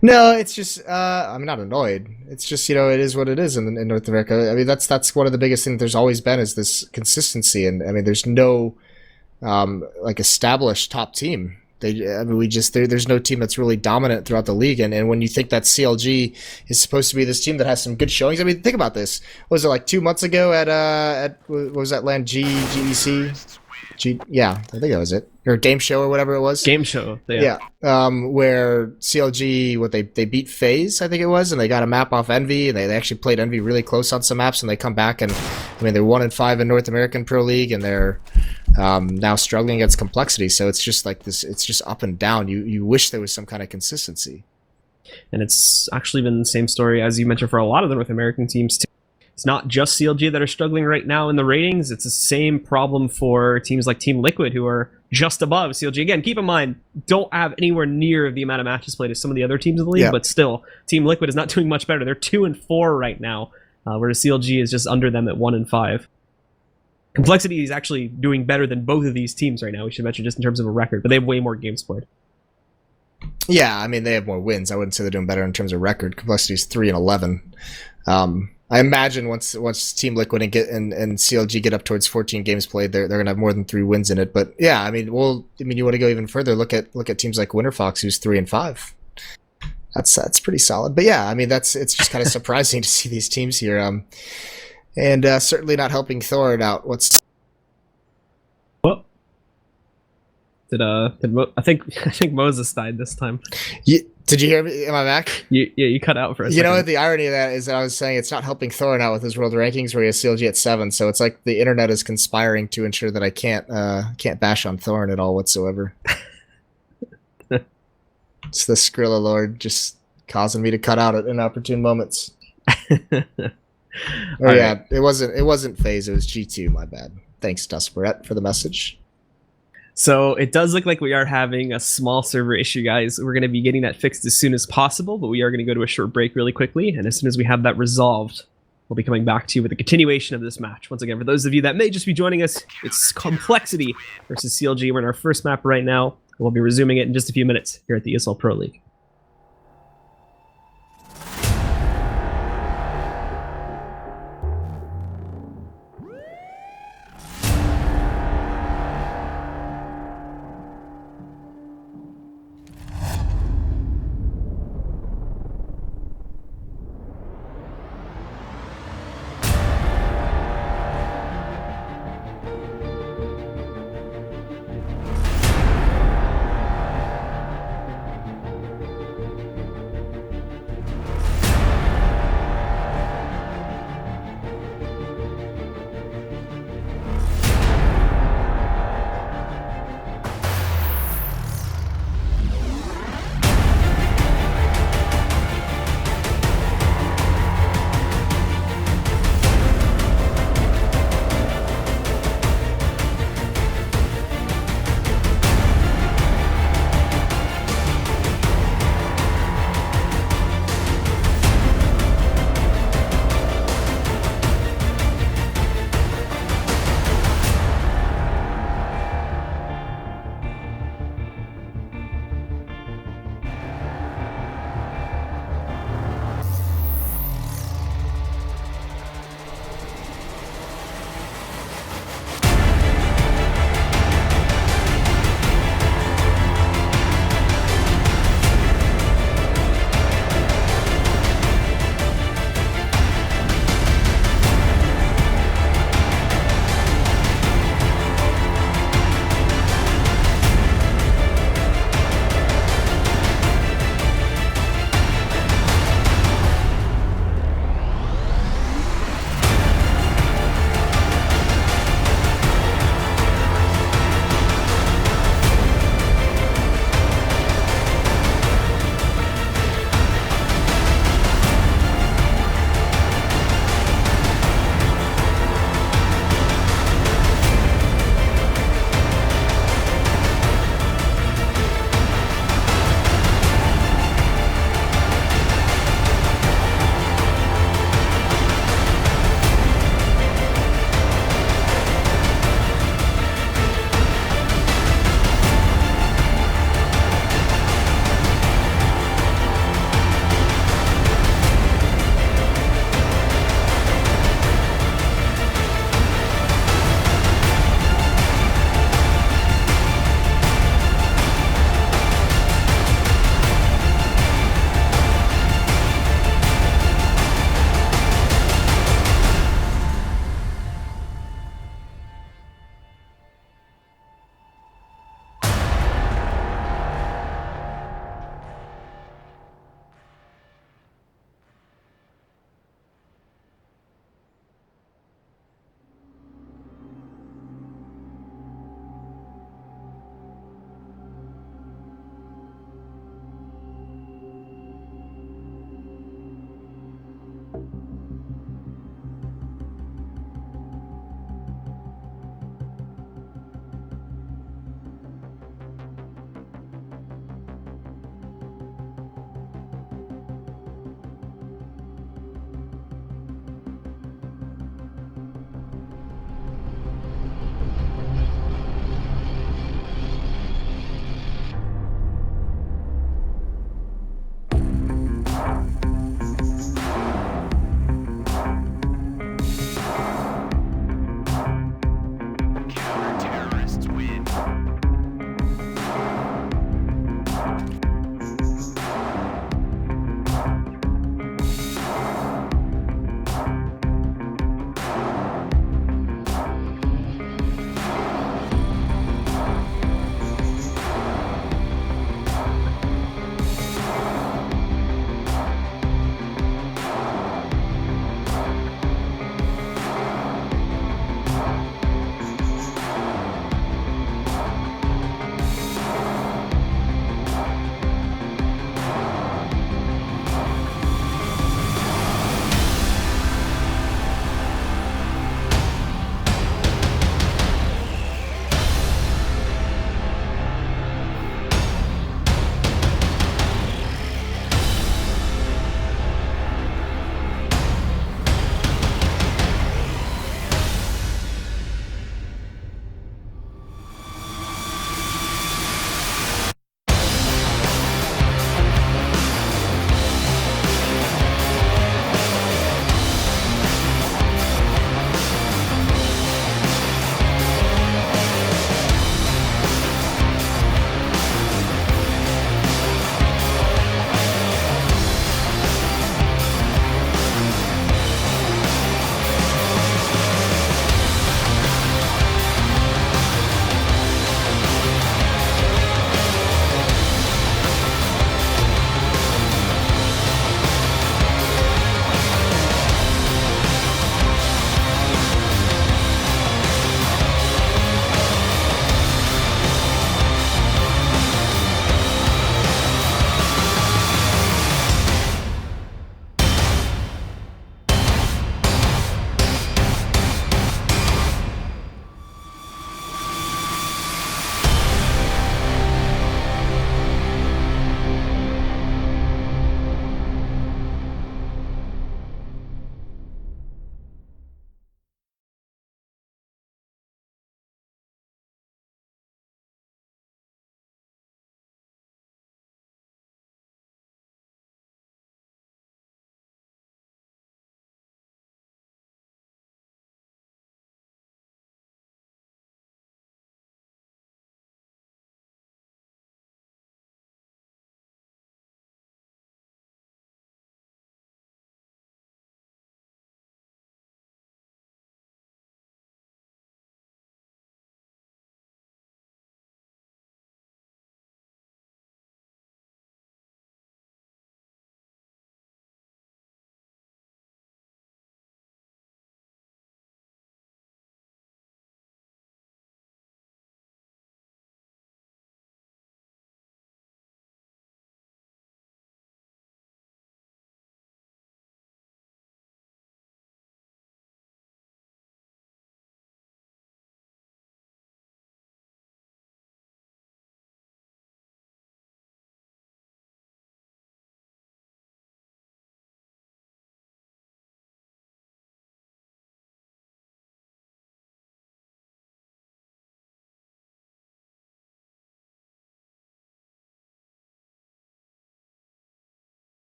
No, it's just I'm not annoyed. It's just it is what it is in North America. I mean that's one of the biggest things there's always been is this consistency, and I mean there's no like established top team. There's no team that's really dominant throughout the league, and when you think that CLG is supposed to be this team that has some good showings, I mean think about this. Was it like 2 months ago at what was that land GEC? Yeah, I think that was it. Or Game Show or whatever it was. Game Show, yeah. Where CLG, they beat FaZe, I think it was, and they got a map off Envy, and they actually played Envy really close on some maps, and they come back, and I mean they're 1-5 in North American Pro League, and they're now struggling against compLexity. So it's just like this. It's just up and down. You wish there was some kind of consistency. And it's actually been the same story as you mentioned for a lot of the North American teams too. It's not just CLG that are struggling right now in the ratings. It's the same problem for teams like Team Liquid, who are just above CLG. Again, keep in mind, don't have anywhere near the amount of matches played as some of the other teams in the league, but still, Team Liquid is not doing much better. They're 2-4 right now, whereas CLG is just under them at 1-5. compLexity is actually doing better than both of these teams right now, we should mention, just in terms of a record, but they have way more games played. Yeah, I mean, they have more wins. I wouldn't say they're doing better in terms of record. Complexity is 3-11. I imagine once Team Liquid and CLG get up towards 14 games played, they're gonna have more than 3 wins in it. But yeah, I mean, you want to go even further. Look at teams like Winterfox, who's 3-5. That's pretty solid. But yeah, I mean, it's just kind of surprising to see these teams here. And certainly not helping Thorin out. Well, I think Moses died this time. Did you hear me? Am I back? You cut out for a second. You know what? The irony of that is that I was saying it's not helping Thorin out with his world rankings where he has CLG at 7. So it's like the internet is conspiring to ensure that I can't bash on Thorin at all whatsoever. It's the Skrilla Lord just causing me to cut out at inopportune moments. It wasn't FaZe, it was G2, my bad. Thanks, Dust2 for the message. So it does look like we are having a small server issue, guys. We're going to be getting that fixed as soon as possible, but we are going to go to a short break really quickly. And as soon as we have that resolved, we'll be coming back to you with a continuation of this match. Once again, for those of you that may just be joining us, it's compLexity versus CLG. We're in our first map right now. We'll be resuming it in just a few minutes here at the ESL Pro League.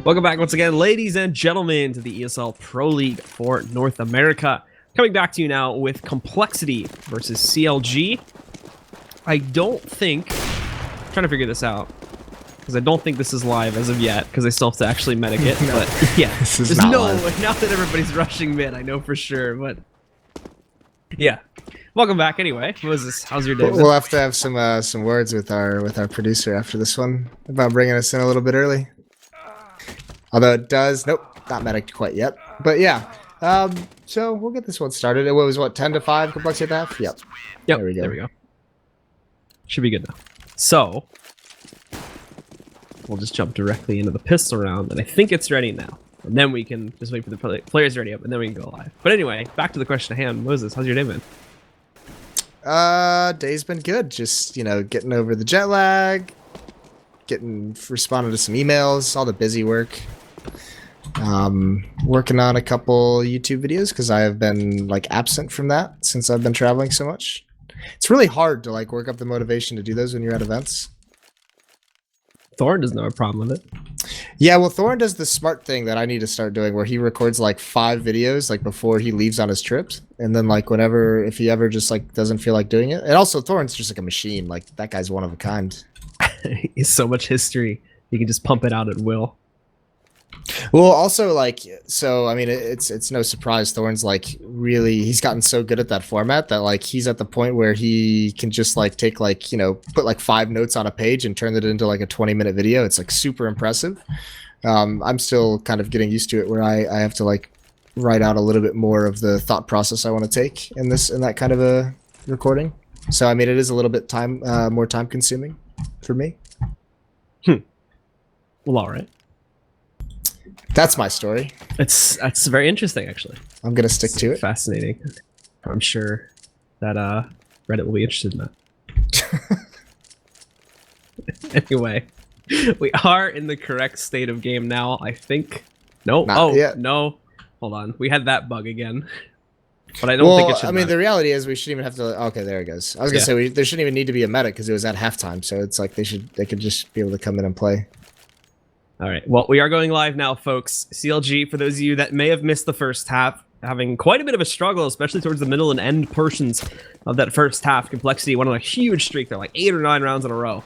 Welcome back once again, ladies and gentlemen, to the ESL Pro League for North America. Coming back to you now with compLexity versus CLG. I don't think... I'm trying to figure this out, because I don't think this is live as of yet, because I still have to actually medic it, No. but yeah. This is there's not no live. now that everybody's rushing mid, I know for sure, but... Yeah. Welcome back anyway. Moses, how's your day? We'll have to have some words with our producer after this one about bringing us in a little bit early. Although it does, nope, not medic quite yet. But yeah, so we'll get this one started. It was what, 10 to 5 complexity at the half? Yep. Yep. There we go. Should be good now. So we'll just jump directly into the pistol round, and I think it's ready now. And then we can just wait for the players ready up, and then we can go live. But anyway, back to the question at hand. Moses, how's your day been? Day's been good. Just, you know, getting over the jet lag, responding to some emails, all the busy work. Working on a couple YouTube videos because I have been like absent from that since I've been traveling so much. It's really hard to like work up the motivation to do those when you're at events. Thorn doesn't have a problem with it. Yeah, well, Thorn does the smart thing that I need to start doing where he records like 5 videos like before he leaves on his trips. And then like whenever, if he ever just like doesn't feel like doing it. And also Thorn's just like a machine. Like that guy's one of a kind. He's so much history. You can just pump it out at will. Well, also like, so I mean, it's no surprise Thorn's like really, he's gotten so good at that format that like he's at the point where he can just like take like, you know, put like 5 notes on a page and turn it into like a 20-minute video. It's like super impressive. I'm still kind of getting used to it where I have to like write out a little bit more of the thought process I want to take in that kind of a recording. So I mean, it is a little bit more time consuming for me. Well, all right. That's my story. That's very interesting, actually. I'm gonna stick to it. Fascinating. I'm sure that Reddit will be interested in that. Anyway, we are in the correct state of game now, I think. No. Not yet. No. Hold on. We had that bug again. But I don't think it should I mean, matter. the reality is we shouldn't even have to. Okay, there it goes. I was gonna say there shouldn't even need to be a medic because it was at halftime. So it's like they could just be able to come in and play. All right. Well, we are going live now, folks. CLG, for those of you that may have missed the first half, having quite a bit of a struggle, especially towards the middle and end portions of that first half. compLexity went on a huge streak. They're like 8 or 9 rounds in a row.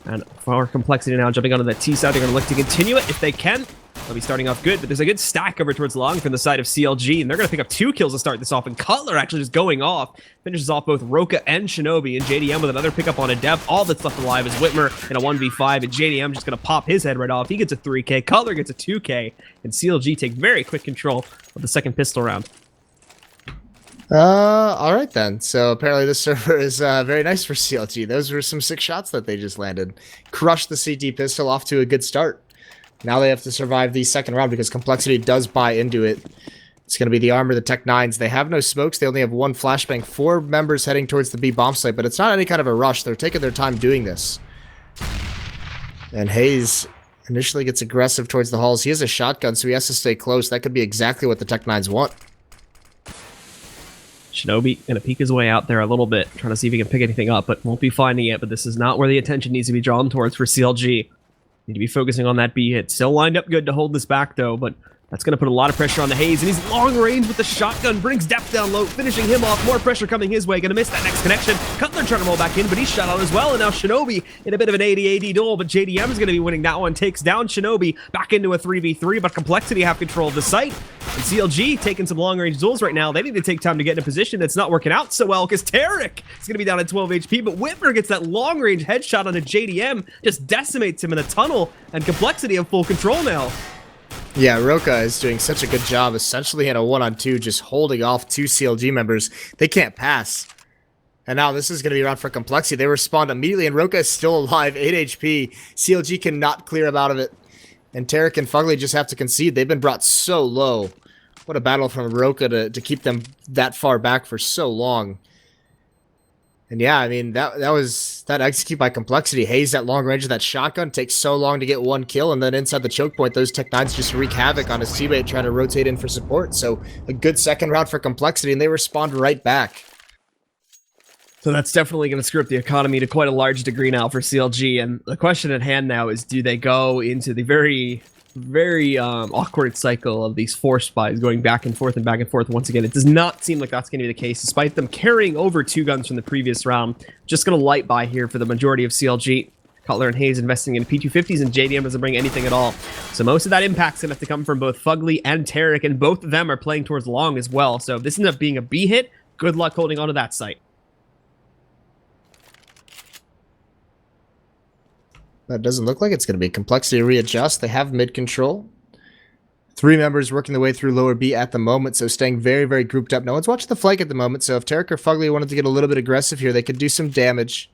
And for compLexity now, jumping onto that T side, they're going to look to continue it if they can. They'll be starting off good, but there's a good stack over towards long from the side of CLG, and they're going to pick up 2 kills to start this off, and Cutler actually just going off, finishes off both Roka and Shinobi, and JDM with another pickup on a depth. All that's left alive is Whitmer in a 1v5, and JDM just going to pop his head right off. He gets a 3k, Cutler gets a 2k, and CLG take very quick control of the second pistol round. All right then. So apparently this server is very nice for CLG. Those were some sick shots that they just landed. Crushed the CT pistol off to a good start. Now they have to survive the second round because compLexity does buy into it. It's going to be the Armor, the Tech 9s. They have no smokes. They only have 1 flashbang. 4 members heading towards the B bomb site, but it's not any kind of a rush. They're taking their time doing this. And Hayes initially gets aggressive towards the halls. He has a shotgun, so he has to stay close. That could be exactly what the Tech 9s want. Shinobi gonna peek his way out there a little bit, trying to see if he can pick anything up, but won't be finding it. But this is not where the attention needs to be drawn towards for CLG. Need to be focusing on that B hit. Still lined up good to hold this back, though, but that's going to put a lot of pressure on the Hayes, and he's long range with the shotgun, brings depth down low, finishing him off. More pressure coming his way, going to miss that next connection. Cutler trying to roll back in, but he's shot out as well, and now Shinobi in a bit of an 80-80 duel, but JDM is going to be winning that one, takes down Shinobi, back into a 3v3, but compLexity have control of the site, and CLG taking some long-range duels right now. They need to take time to get in a position that's not working out so well, because Tarek is going to be down at 12 HP, but Whitmer gets that long-range headshot onto JDM, just decimates him in the tunnel, and compLexity have full control now. Yeah, Roka is doing such a good job, essentially in a 1-on-2, just holding off 2 CLG members. They can't pass. And now this is going to be around for compLexity. They respond immediately, and Roka is still alive, 8 HP. CLG cannot clear him out of it. And Tarek and Fugly just have to concede. They've been brought so low. What a battle from Roka to keep them that far back for so long. And yeah, I mean, that execute by compLexity. Hayes at long range of that shotgun takes so long to get 1 kill, and then inside the choke point, those Tech 9s just wreak havoc on his teammate trying to rotate in for support. So a good second round for compLexity, and they respond right back. So that's definitely going to screw up the economy to quite a large degree now for CLG. And the question at hand now is, do they go into the very very awkward cycle of these force buys going back and forth once again. It does not seem like that's going to be the case, despite them carrying over 2 guns from the previous round. Just going to light buy here for the majority of CLG. Cutler and Hayes investing in P250s, and JDM doesn't bring anything at all. So most of that impact's going to have to come from both Fugly and Tarek, and both of them are playing towards long as well. So if this ends up being a B hit, good luck holding onto that site. That doesn't look like it's going to be. compLexity readjust. They have mid control. 3 members working their way through lower B at the moment, so staying very, very grouped up. No one's watching the flank at the moment, so if Tarek or Fugly wanted to get a little bit aggressive here, they could do some damage.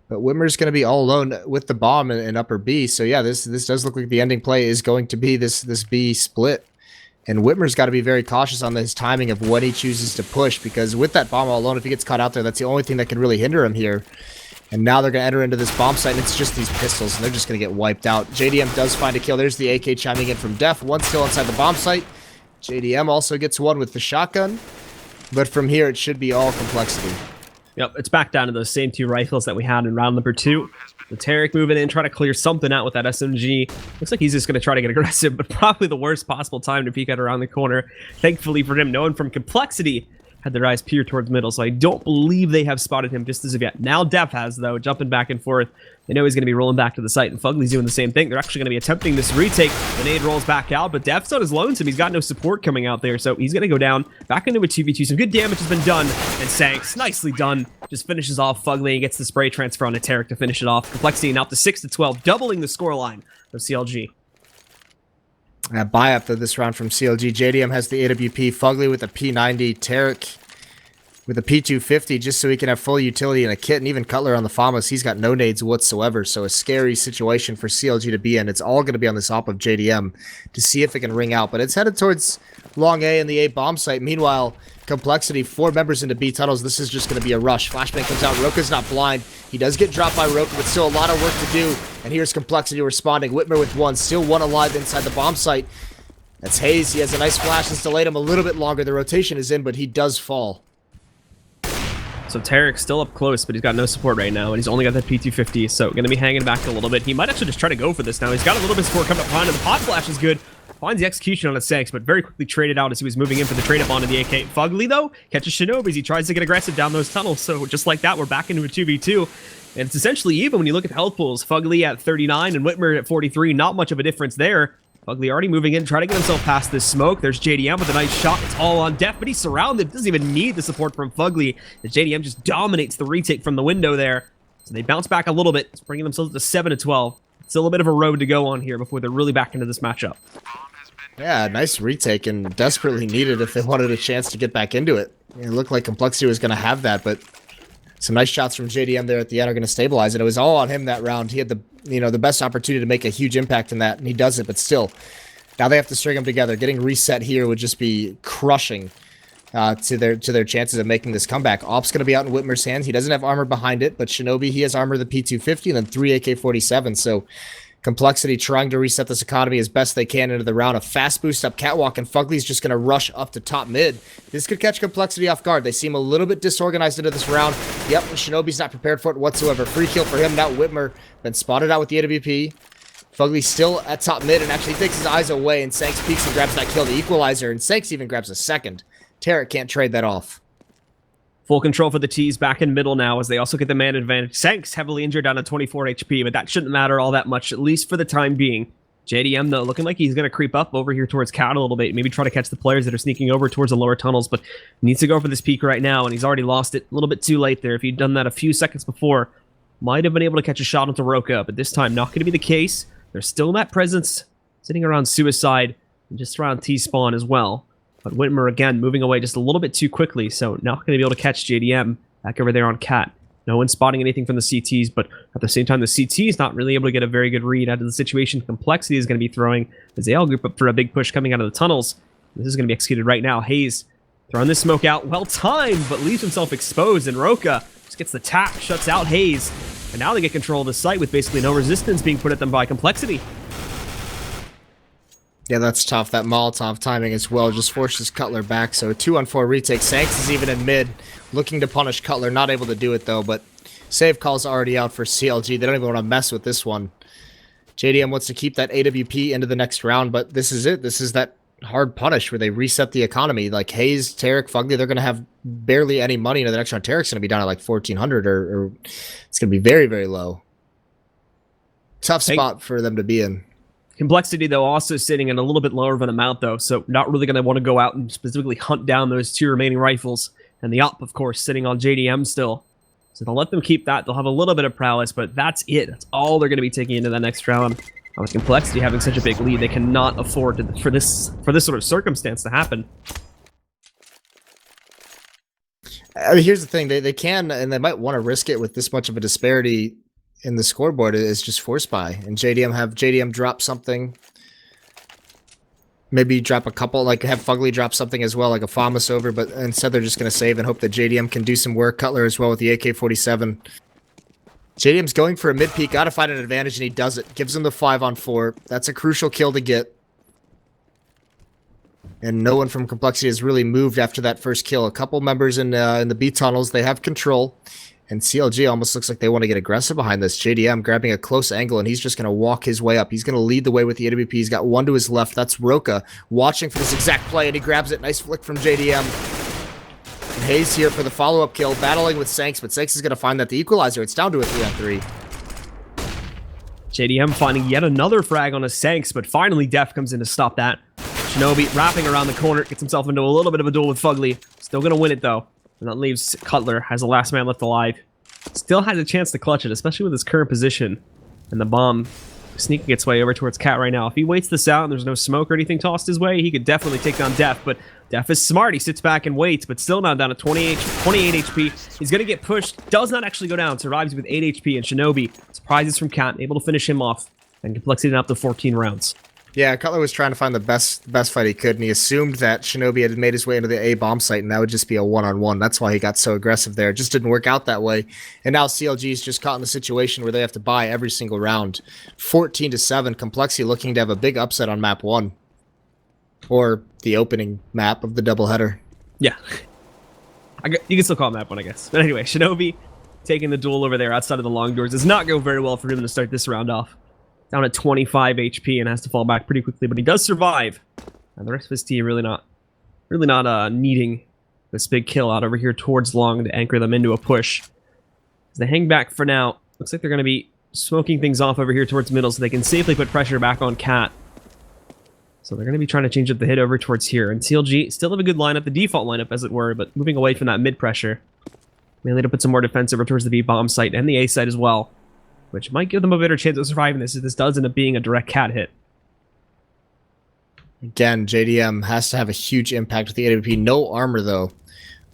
But Whitmer's going to be all alone with the bomb in upper B. So yeah, this does look like the ending play is going to be this B split. And Whitmer's got to be very cautious on his timing of when he chooses to push, because with that bomb all alone, if he gets caught out there, that's the only thing that can really hinder him here. And now they're going to enter into this bomb site, and it's just these pistols, and they're just going to get wiped out. JDM does find a kill. There's the AK chiming in from Def. One still inside the bomb site. JDM also gets one with the shotgun. But from here, it should be all compLexity. Yep, it's back down to those same 2 rifles that we had in round number 2. The Tarek moving in, trying to clear something out with that SMG. Looks like he's just going to try to get aggressive, but probably the worst possible time to peek out around the corner. Thankfully for him, no one from compLexity had their eyes peered towards middle, so I don't believe they have spotted him just as of yet. Now Def has, though, jumping back and forth. They know he's going to be rolling back to the site, and Fugly's doing the same thing. They're actually going to be attempting this retake. The nade rolls back out, but Def's on his lonesome. He's got no support coming out there, so he's going to go down back into a 2v2. Some good damage has been done, and Sanks, nicely done, just finishes off Fugly and gets the spray transfer on to Tarek to finish it off. compLexity now up to 6-12, doubling the scoreline of CLG. Buy up to this round from CLG. JDM has the AWP, Fugly with the P90, Tarek with a P250 just so he can have full utility in a kit, and even Cutler on the FAMAS, he's got no nades whatsoever, so a scary situation for CLG to be in. It's all going to be on this op of JDM to see if it can ring out, but it's headed towards long A and the A bomb site. Meanwhile, compLexity, 4 members into B tunnels. This is just going to be a rush. Flashbang comes out. Roka's not blind. He does get dropped by Roka, but still a lot of work to do, and here's compLexity responding. Whitmer with 1, still 1 alive inside the bomb site. That's Hayes. He has a nice flash that's delayed him a little bit longer. The rotation is in, but he does fall. So Tarek's still up close, but he's got no support right now, and he's only got that P250, so going to be hanging back a little bit. He might actually just try to go for this now. He's got a little bit of support coming up behind him. The pod flash is good. Finds the execution on his Sanks, but very quickly traded out as he was moving in for the trade-up onto the AK. Fugly, though, catches Shinobi as he tries to get aggressive down those tunnels, so just like that, we're back into a 2v2. And it's essentially even when you look at the health pools. Fugly at 39 and Whitmer at 43, not much of a difference there. Fugly already moving in, trying to get himself past this smoke. There's JDM with a nice shot. It's all on Def, but he's surrounded. Doesn't even need the support from Fugly. The JDM just dominates the retake from the window there. So they bounce back a little bit. It's bringing themselves to 7-12. Still a bit of a road to go on here before they're really back into this matchup. Yeah, nice retake, and desperately needed if they wanted a chance to get back into it. It looked like compLexity was going to have that, but some nice shots from JDM there at the end are going to stabilize it. It was all on him that round. He had the best opportunity to make a huge impact in that, and he does it, but still. Now they have to string them together. Getting reset here would just be crushing to their chances of making this comeback. Op's going to be out in Whitmer's hands. He doesn't have armor behind it, but Shinobi, he has armor the P250 and then 3 AK-47, so compLexity trying to reset this economy as best they can into the round. A fast boost up catwalk, and Fugly's just going to rush up to top mid. This could catch compLexity off guard. They seem a little bit disorganized into this round. Yep, and Shinobi's not prepared for it whatsoever. Free kill for him. Now Whitmer been spotted out with the AWP. Fugly still at top mid, and actually takes his eyes away, and Sanks peeks and grabs that kill, the equalizer, and Sanks even grabs a second. Tarek can't trade that off. Full control for the T's back in middle now as they also get the man advantage. Sanks heavily injured down to 24 HP, but that shouldn't matter all that much, at least for the time being. JDM, though, looking like he's going to creep up over here towards Cat a little bit, maybe try to catch the players that are sneaking over towards the lower tunnels, but needs to go for this peak right now, and he's already lost it a little bit too late there. If he'd done that a few seconds before, might have been able to catch a shot onto Roka, but this time not going to be the case. There's still that presence sitting around Suicide and just around T-Spawn as well. But Whitmer, again, moving away just a little bit too quickly, so not going to be able to catch JDM back over there on Cat. No one spotting anything from the CTs, but at the same time, the CT's not really able to get a very good read out of the situation compLexity is going to be throwing as they all group up for a big push coming out of the tunnels. This is going to be executed right now. Hayes throwing this smoke out, well timed, but leaves himself exposed, and Roka just gets the tap, shuts out Hayes, and now they get control of the site with basically no resistance being put at them by compLexity. Yeah, that's tough. That Molotov timing as well just forces Cutler back. So a 2-on-4 retake. Sanks is even in mid, looking to punish Cutler. Not able to do it, though, but save call's already out for CLG. They don't even want to mess with this one. JDM wants to keep that AWP into the next round, but this is it. This is that hard punish where they reset the economy. Like Hayes, Tarek, Fugly, they're going to have barely any money into the next round. Tarek's going to be down at like 1,400 or it's going to be very, very low. Tough spot for them to be in. I mean, here's the thing: they can, and they might want to risk it with this much of a disparity in the scoreboard. Is just force buy, and JDM drop something. Maybe drop a couple, like have Fugly drop something as well, like a Famas over. But instead, they're just going to save and hope that JDM can do some work. Cutler as well with the AK-47. JDM's going for a mid-peak, gotta find an advantage, and he does it. Gives him the 5-on-4. That's a crucial kill to get. And no one from compLexity has really moved after that first kill. A couple members in the B tunnels, they have control. And CLG almost looks like they want to get aggressive behind this. JDM grabbing a close angle, and he's just going to walk his way up. He's going to lead the way with the AWP. He's got one to his left. That's Roka watching for this exact play, and he grabs it. Nice flick from JDM. And Hayes here for the follow-up kill, battling with Sanks, but Sanks is going to find that the equalizer. It's down to a 3-on-3. JDM finding yet another frag on a Sanks, but finally Def comes in to stop that. Shinobi wrapping around the corner, gets himself into a little bit of a duel with Fugly. Still going to win it, though. And that leaves Cutler as the last man left alive. Still has a chance to clutch it, especially with his current position. And the bomb sneaking its way over towards Cat right now. If he waits this out and there's no smoke or anything tossed his way, he could definitely take down Def, but Def is smart. He sits back and waits, but still not down at 28 HP. He's going to get pushed. Does not actually go down. Survives with 8 HP, and Shinobi surprises from Cat, able to finish him off, and compLexity up to 14 rounds. Yeah, Cutler was trying to find the best fight he could, and he assumed that Shinobi had made his way into the A bomb site, and that would just be a one-on-one. That's why he got so aggressive there. It just didn't work out that way. And now CLG is just caught in the situation where they have to buy every single round. 14-7, compLexity looking to have a big upset on map 1. Or the opening map of the doubleheader. Yeah. You can still call it map 1, I guess. But anyway, Shinobi taking the duel over there outside of the long doors does not go very well for him to start this round off. Down at 25 HP and has to fall back pretty quickly, but he does survive. And the rest of his team really not needing this big kill out over here towards long to anchor them into a push. As they hang back for now, looks like they're going to be smoking things off over here towards middle so they can safely put pressure back on Cat. So they're going to be trying to change up the hit over towards here. And CLG still have a good lineup, the default lineup as it were, but moving away from that mid pressure. Mainly to put some more defense over towards the B bomb site and the A site as well, which might give them a better chance of surviving this if this does end up being a direct Cat hit. Again, JDM has to have a huge impact with the AWP. No armor, though.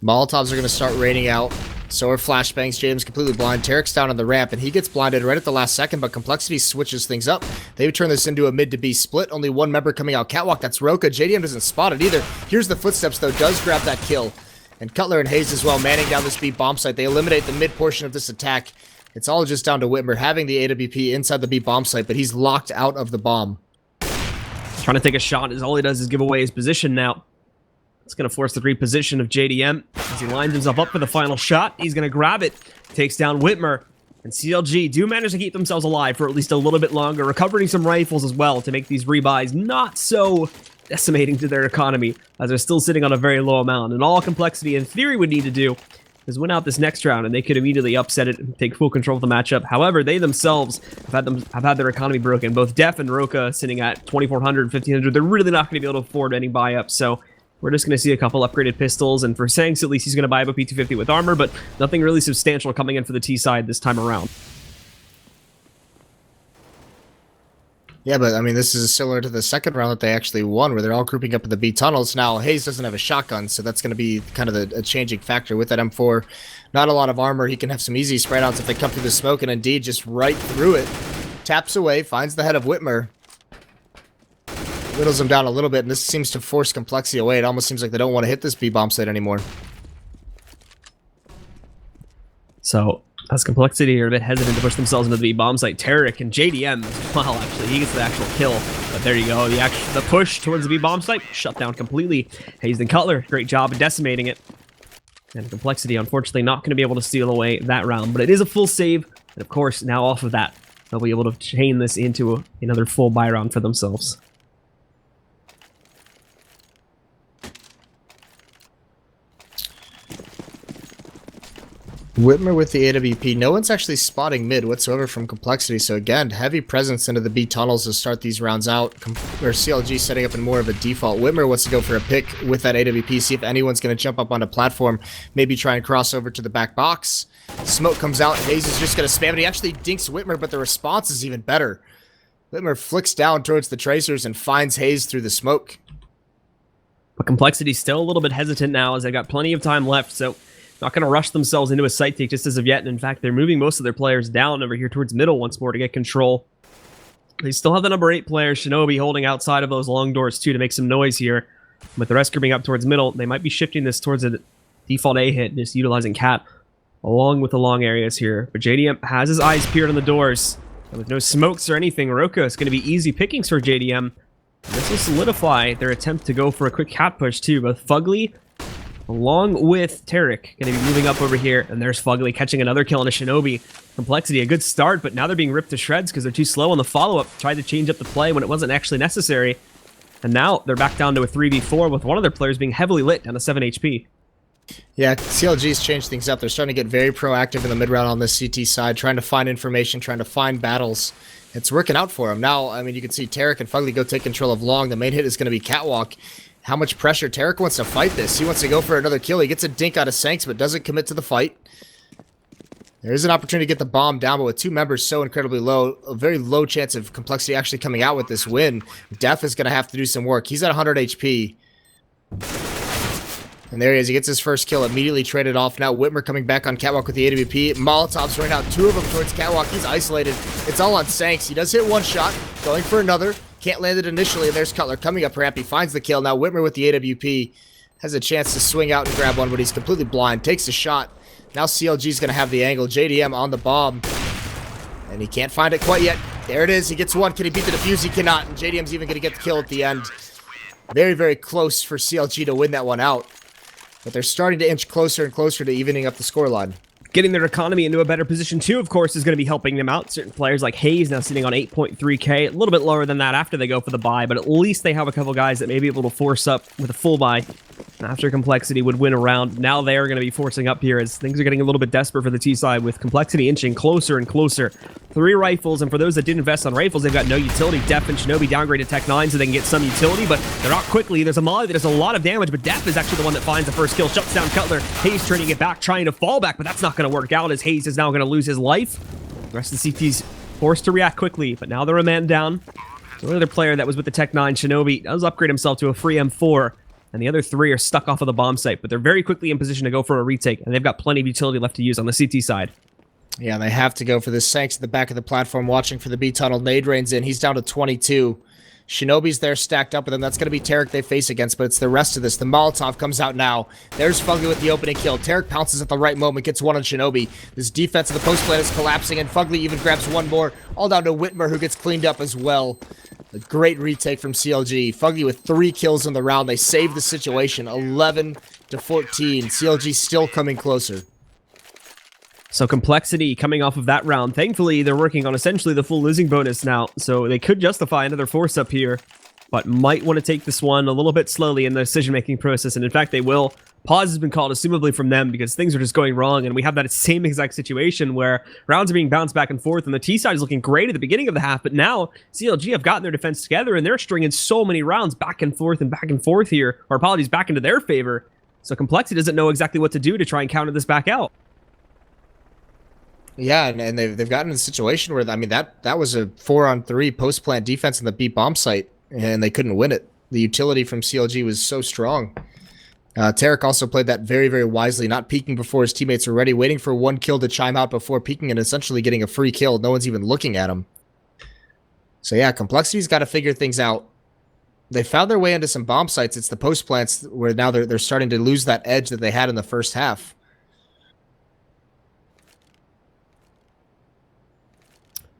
Molotovs are going to start raining out. So are flashbangs. JDM's completely blind. Tarek's down on the ramp, and he gets blinded right at the last second, but compLexity switches things up. They would turn this into a mid to B split. Only one member coming out catwalk. That's Roka. JDM doesn't spot it either. Here's the footsteps, though. Does grab that kill. And Cutler and Hayes as well, manning down this B bomb site. They eliminate the mid portion of this attack. It's all just down to Whitmer having the AWP inside the B bomb site, but he's locked out of the bomb. Trying to take a shot, as all he does is give away his position now. It's going to force the reposition of JDM as he lines himself up for the final shot. He's going to grab it, takes down Whitmer, and CLG do manage to keep themselves alive for at least a little bit longer, recovering some rifles as well to make these rebuys not so decimating to their economy, as they're still sitting on a very low amount. And all compLexity in theory would need to do is win out this next round, and they could immediately upset it and take full control of the matchup. However, they themselves have had their economy broken. Both Def and Roka sitting at 2,400, 1,500. They're really not going to be able to afford any buy-ups, so we're just going to see a couple upgraded pistols, and for Sanks, at least he's going to buy up a P250 with armor, but nothing really substantial coming in for the T side this time around. Yeah, but I mean, this is similar to the second round that they actually won, where they're all grouping up in the B tunnels. Now, Hayes doesn't have a shotgun, so that's going to be kind of a changing factor with that M4. Not a lot of armor. He can have some easy spread outs if they come through the smoke, and indeed, just right through it. Taps away, finds the head of Whitmer. Whittles him down a little bit, and this seems to force compLexity away. It almost seems like they don't want to hit this B bomb site anymore. So, as compLexity are a bit hesitant to push themselves into the B bomb site, Tarek and JDM as well, actually, he gets the actual kill. But there you go, the push towards the B bomb site, shut down completely. Hayes and Cutler, great job of decimating it. And compLexity, unfortunately, not going to be able to steal away that round, but it is a full save, and of course, now off of that, they'll be able to chain this into another full buy round for themselves. Whitmer with the AWP. No one's actually spotting mid whatsoever from compLexity. So again, heavy presence into the B tunnels to start these rounds out. Or CLG setting up in more of a default. Whitmer wants to go for a pick with that AWP. See if anyone's going to jump up on a platform. Maybe try and cross over to the back box. Smoke comes out. Hayes is just going to spam it. He actually dinks Whitmer, but the response is even better. Whitmer flicks down towards the tracers and finds Hayes through the smoke. But compLexity's still a little bit hesitant now as they've got plenty of time left. So not going to rush themselves into a site take just as of yet. And in fact, they're moving most of their players down over here towards middle once more to get control. They still have the number 8 player, Shinobi, holding outside of those long doors too to make some noise here. With the rest grouping up towards middle, they might be shifting this towards a default A hit, just utilizing Cat along with the long areas here. But JDM has his eyes peeled on the doors. And with no smokes or anything, Roka is going to be easy pickings for JDM. And this will solidify their attempt to go for a quick Cat push too. Both Fugly along with Tarek going to be moving up over here, and there's Fugly catching another kill on a Shinobi. compLexity, a good start, but now they're being ripped to shreds because they're too slow on the follow-up. Tried to change up the play when it wasn't actually necessary, and now they're back down to a 3v4 with one of their players being heavily lit down to 7 HP. Yeah, CLG's changed things up. They're starting to get very proactive in the mid-round on this CT side, trying to find information, trying to find battles. It's working out for them. Now, I mean, you can see Tarek and Fugly go take control of long. The main hit is going to be Catwalk. How much pressure? Tarek wants to fight this. He wants to go for another kill. He gets a dink out of Sanks, but doesn't commit to the fight. There is an opportunity to get the bomb down, but with 2 members so incredibly low, a very low chance of compLexity actually coming out with this win. Def is going to have to do some work. He's at 100 HP. And there he is. He gets his first kill, immediately traded off. Now Whitmer coming back on Catwalk with the AWP. Molotovs right now, 2 of them towards Catwalk. He's isolated. It's all on Sanks. He does hit 1 shot, going for another. Can't land it initially, and there's Cutler coming up ramp. He finds the kill. Now Whitmer with the AWP has a chance to swing out and grab one, but he's completely blind. Takes a shot. Now CLG's going to have the angle. JDM on the bomb, and he can't find it quite yet. There it is. He gets one. Can he beat the defuse? He cannot, and JDM's even going to get the kill at the end. Very, very close for CLG to win that one out, but they're starting to inch closer and closer to evening up the scoreline. Getting their economy into a better position too, of course, is going to be helping them out. Certain players like Hayes now sitting on 8.3k, a little bit lower than that after they go for the buy, but at least they have a couple guys that may be able to force up with a full buy. After compLexity would win a round, now they're going to be forcing up here as things are getting a little bit desperate for the T side with compLexity inching closer and closer. 3 rifles, and for those that didn't invest on rifles, they've got no utility. Def and Shinobi downgraded Tech 9 so they can get some utility, but they're not quickly. There's a molly that does a lot of damage, but Def is actually the one that finds the first kill, shuts down Cutler. Hayes turning it back, trying to fall back, but that's not going to work out as Hayes is now going to lose his life. The rest of the CT's forced to react quickly, but now they're a man down. So another player that was with the Tech 9, Shinobi, does upgrade himself to a free M4, and the other 3 are stuck off of the bomb site, but they're very quickly in position to go for a retake, and they've got plenty of utility left to use on the CT side. Yeah, they have to go for this. Sanks at the back of the platform watching for the B tunnel. Nade rains in. He's down to 22. Shinobi's there stacked up with him. That's going to be Tarek they face against, but it's the rest of this. The Molotov comes out now. There's Fugly with the opening kill. Tarek pounces at the right moment, gets one on Shinobi. This defense of the post plant is collapsing, and Fugly even grabs one more. All down to Whitmer, who gets cleaned up as well. A great retake from CLG. Fugly with 3 kills in the round. They save the situation, 11 to 14. CLG still coming closer. So compLexity coming off of that round. Thankfully, they're working on essentially the full losing bonus now, so they could justify another force up here, but might want to take this one a little bit slowly in the decision-making process, and in fact, they will. Pause has been called, assumably from them, because things are just going wrong, and we have that same exact situation where rounds are being bounced back and forth, and the T side is looking great at the beginning of the half, but now CLG have gotten their defense together, and they're stringing so many rounds back and forth here, or apologies, back into their favor. So compLexity doesn't know exactly what to do to try and counter this back out. Yeah, and they've gotten in a situation where, I mean, that was a 4-on-3 post-plant defense in the B bomb site, and they couldn't win it. The utility from CLG was so strong. Tarek also played that very, very wisely, not peeking before his teammates were ready, waiting for one kill to chime out before peeking and essentially getting a free kill. No one's even looking at him. So yeah, compLexity's got to figure things out. They found their way into some bomb sites. It's the post plants where now they're starting to lose that edge that they had in the first half.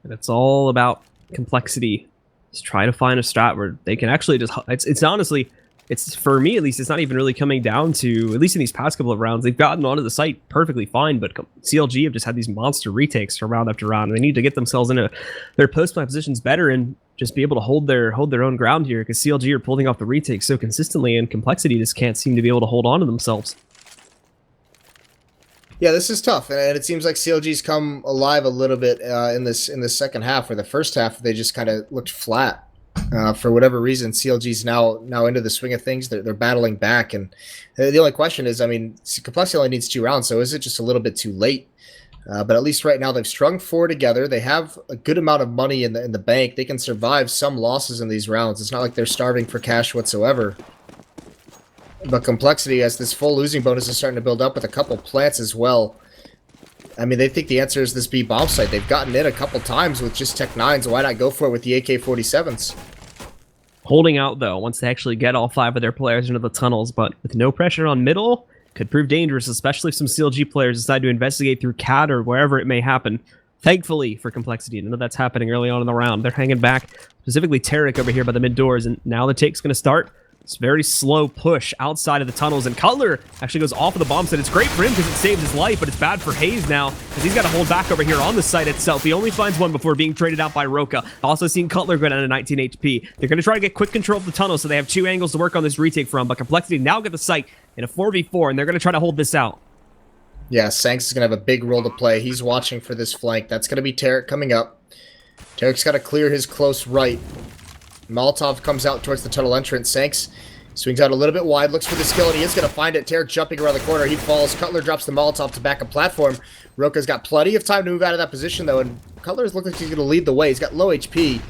And it's all about compLexity. Just try to find a strat where they can actually just... It's honestly it's, for me at least, it's not even really coming down to, at least in these past couple of rounds, they've gotten onto the site perfectly fine, but CLG have just had these monster retakes from round after round, and they need to get themselves into their post-play positions better and just be able to hold their own ground here, because CLG are pulling off the retakes so consistently, and compLexity just can't seem to be able to hold on to themselves. Yeah, this is tough, and it seems like CLG's come alive a little bit in this second half. Where the first half they just kind of looked flat. For whatever reason, CLG's now into the swing of things. They're battling back, and the only question is, I mean, compLexity only needs 2 rounds, so is it just a little bit too late? But at least right now they've strung 4 together. They have a good amount of money in the bank. They can survive some losses in these rounds. It's not like they're starving for cash whatsoever. But compLexity, as this full losing bonus is starting to build up with a couple plants as well. I mean, they think the answer is this B bomb site. They've gotten in a couple times with just Tech 9s. Why not go for it with the AK-47s? Holding out, though, once they actually get all 5 of their players into the tunnels, but with no pressure on middle, could prove dangerous, especially if some CLG players decide to investigate through CAD or wherever it may happen. Thankfully for compLexity, none of that's happening early on in the round. They're hanging back, specifically Tarek over here by the mid doors, and now the take's going to start. It's a very slow push outside of the tunnels, and Cutler actually goes off of the bomb site. It's great for him because it saves his life, but it's bad for Hayes now because he's got to hold back over here on the site itself. He only finds one before being traded out by Roka. Also seen Cutler go down to 19 HP. They're going to try to get quick control of the tunnel, so they have 2 angles to work on this retake from, but compLexity now get the site in a 4v4, and they're going to try to hold this out. Yeah, Sanks is going to have a big role to play. He's watching for this flank. That's going to be Tarek coming up. Tarek's got to clear his close right. Molotov comes out towards the tunnel entrance. Sanks swings out a little bit wide, looks for the skill, and he is going to find it. Tarek jumping around the corner. He falls. Cutler drops the Molotov to back a platform. Roka's got plenty of time to move out of that position, though, and Cutler's looks like he's going to lead the way. He's got low HP.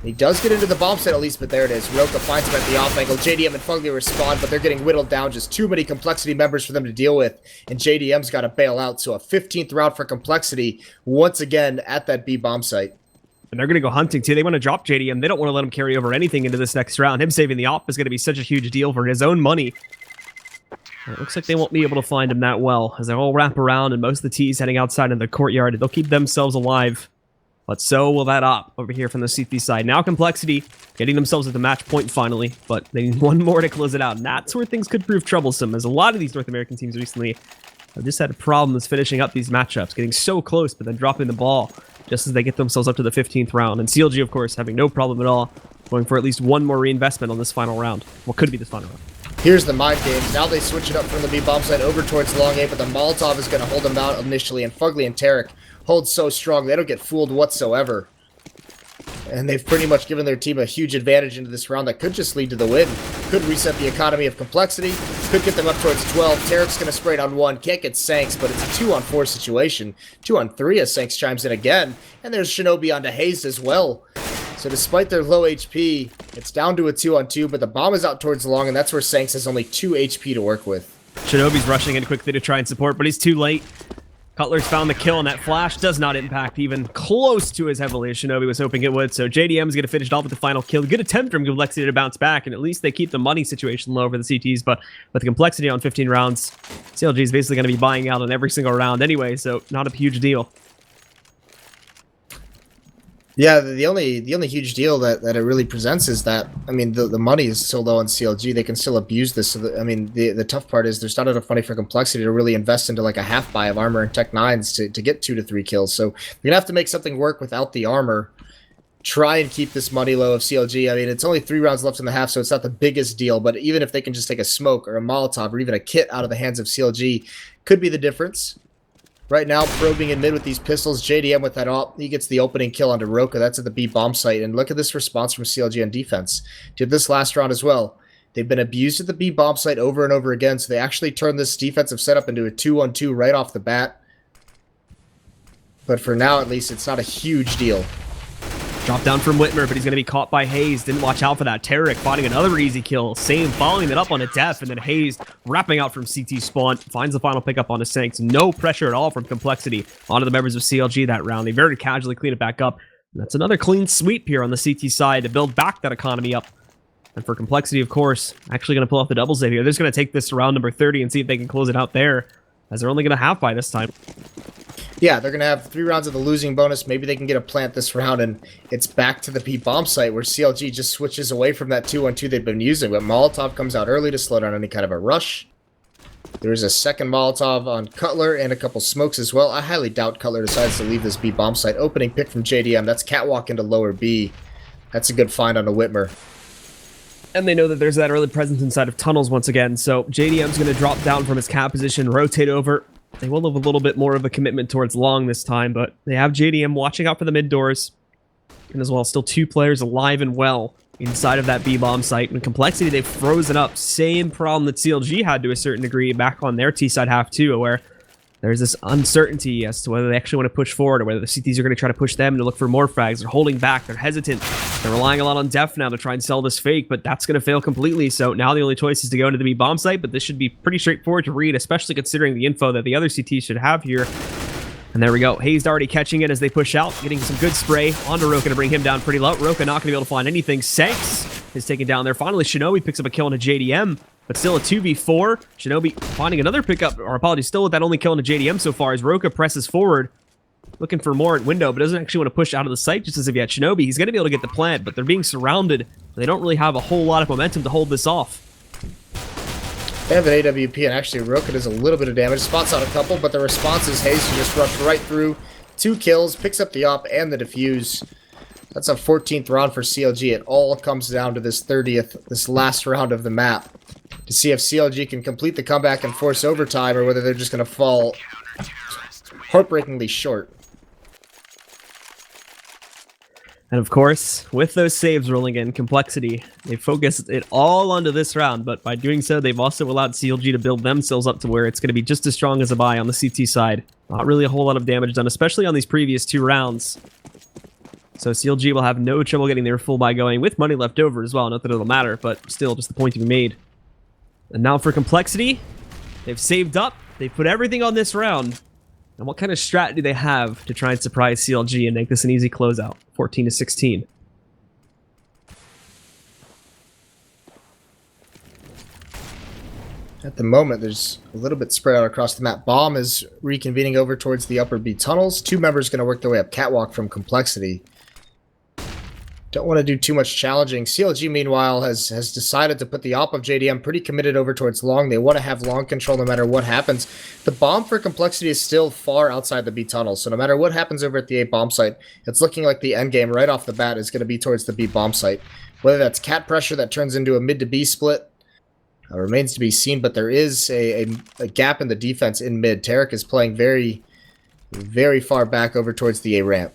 He does get into the bomb set at least, but there it is. Roka finds him at the off angle. JDM and Fugly respond, but they're getting whittled down. Just too many compLexity members for them to deal with, and JDM's got to bail out. So a 15th round for compLexity once again at that B bomb site. And they're going to go hunting, too. They want to drop JDM. They don't want to let him carry over anything into this next round. Him saving the op is going to be such a huge deal for his own money. And it looks like they won't be able to find him that well, as they all wrap around, and most of the T's heading outside in the courtyard. They'll keep themselves alive. But so will that op over here from the CP side. Now compLexity getting themselves at the match point finally, but they need one more to close it out. And that's where things could prove troublesome, as a lot of these North American teams recently have just had problems finishing up these matchups, getting so close, but then dropping the ball just as they get themselves up to the 15th round. And CLG, of course, having no problem at all, going for at least one more reinvestment on this final round. What could be this final round. Here's the mind games. Now they switch it up from the B bomb site over towards long A, but the Molotov is going to hold them out initially, and Fugly and Tarek hold so strong they don't get fooled whatsoever. And they've pretty much given their team a huge advantage into this round that could just lead to the win. Could reset the economy of compLexity. Could get them up towards 12. Tarek's going to spray it on 1. Can't get Sanks, but it's a 2-on-4 situation. 2-on-3 as Sanks chimes in again. And there's Shinobi onto Hayes as well. So despite their low HP, it's down to a 2-on-2, but the bomb is out towards long, and that's where Sanks has only 2 HP to work with. Shinobi's rushing in quickly to try and support, but he's too late. Cutler's found the kill, and that flash does not impact even close to as heavily as Shinobi was hoping it would. So JDM is going to finish it off with the final kill. Good attempt from compLexity to bounce back, and at least they keep the money situation low for the CTs. But with the compLexity on 15 rounds, CLG is basically going to be buying out on every single round anyway, so not a huge deal. Yeah, the only huge deal that it really presents is that, I mean, the money is so low on CLG, they can still abuse this. So the tough part is there's not enough money for compLexity to really invest into like a half buy of armor and Tech 9s to get 2 to 3 kills. So you're going to have to make something work without the armor. Try and keep this money low of CLG. I mean, it's only 3 rounds left in the half, so it's not the biggest deal. But even if they can just take a smoke or a Molotov or even a kit out of the hands of CLG, could be the difference. Right now, probing in mid with these pistols. JDM with that op. He gets the opening kill onto Roka. That's at the B bomb site. And look at this response from CLG on defense. Did this last round as well. They've been abused at the B bomb site over and over again, so they actually turned this defensive setup into a 2-on-2 right off the bat. But for now, at least, it's not a huge deal. Drop down from Whitmer, but he's going to be caught by Hayes. Didn't watch out for that. Tarek finding another easy kill. Same following it up on a death, and then Hayes wrapping out from CT spawn. Finds the final pickup on his Sanks. No pressure at all from compLexity onto the members of CLG that round. They very casually clean it back up. And that's another clean sweep here on the CT side to build back that economy up. And for compLexity, of course, actually going to pull off the double save here. They're just going to take this to round number 30 and see if they can close it out there, as they're only going to half by this time. Yeah, they're going to have 3 rounds of the losing bonus. Maybe they can get a plant this round, and it's back to the B bomb site where CLG just switches away from that 2-1-2 they've been using. But Molotov comes out early to slow down any kind of a rush. There's a second Molotov on Cutler and a couple smokes as well. I highly doubt Cutler decides to leave this B bomb site. Opening pick from JDM. That's catwalk into lower B. That's a good find on a Whitmer. And they know that there's that early presence inside of tunnels once again, so JDM's going to drop down from his cat position, rotate over. They will have a little bit more of a commitment towards long this time, but they have JDM watching out for the mid doors. And as well, still 2 players alive and well inside of that B-bomb site. And compLexity, they've frozen up. Same problem that CLG had to a certain degree back on their T-side half too, where there's this uncertainty as to whether they actually want to push forward or whether the CTs are going to try to push them to look for more frags. They're holding back. They're hesitant. They're relying a lot on Def now to try and sell this fake, but that's going to fail completely. So now the only choice is to go into the B-bomb site, but this should be pretty straightforward to read, especially considering the info that the other CTs should have here. And there we go. Hayes already catching it as they push out, getting some good spray onto Roka to bring him down pretty low. Roka not going to be able to find anything. Sanks is taken down there. Finally, Shinobi picks up a kill into JDM. But still a 2v4. Shinobi finding another pickup, or apologies, still with that only kill into JDM so far as Roka presses forward. Looking for more at window, but doesn't actually want to push out of the site just as if he had Shinobi. He's going to be able to get the plant, but they're being surrounded. They don't really have a whole lot of momentum to hold this off. They have an AWP, and actually Roka does a little bit of damage. Spots out a couple, but the response is Hayes, who just rushed right through. 2 kills, picks up the op and the defuse. That's a 14th round for CLG. It all comes down to this 30th, this last round of the map, to see if CLG can complete the comeback and force overtime, or whether they're just going to fall heartbreakingly short. And of course, with those saves rolling in, compLexity, they focused it all onto this round, but by doing so, they've also allowed CLG to build themselves up to where it's going to be just as strong as a buy on the CT side. Not really a whole lot of damage done, especially on these previous 2 rounds. So CLG will have no trouble getting their full buy going with money left over as well. Not that it'll matter, but still just the point to be made. And now for compLexity, they've saved up, they've put everything on this round. And what kind of strat do they have to try and surprise CLG and make this an easy closeout? 14-16. At the moment, there's a little bit spread out across the map. Bomb is reconvening over towards the upper B tunnels. 2 members going to work their way up catwalk from compLexity. Don't want to do too much challenging. CLG, meanwhile, has decided to put the op of JDM pretty committed over towards long. They want to have long control no matter what happens. The bomb for compLexity is still far outside the B tunnel, so no matter what happens over at the A bomb site, it's looking like the end game right off the bat is going to be towards the B bomb site. Whether that's cat pressure that turns into a mid to B split remains to be seen, but there is a gap in the defense in mid. Tarek is playing very, very far back over towards the A ramp.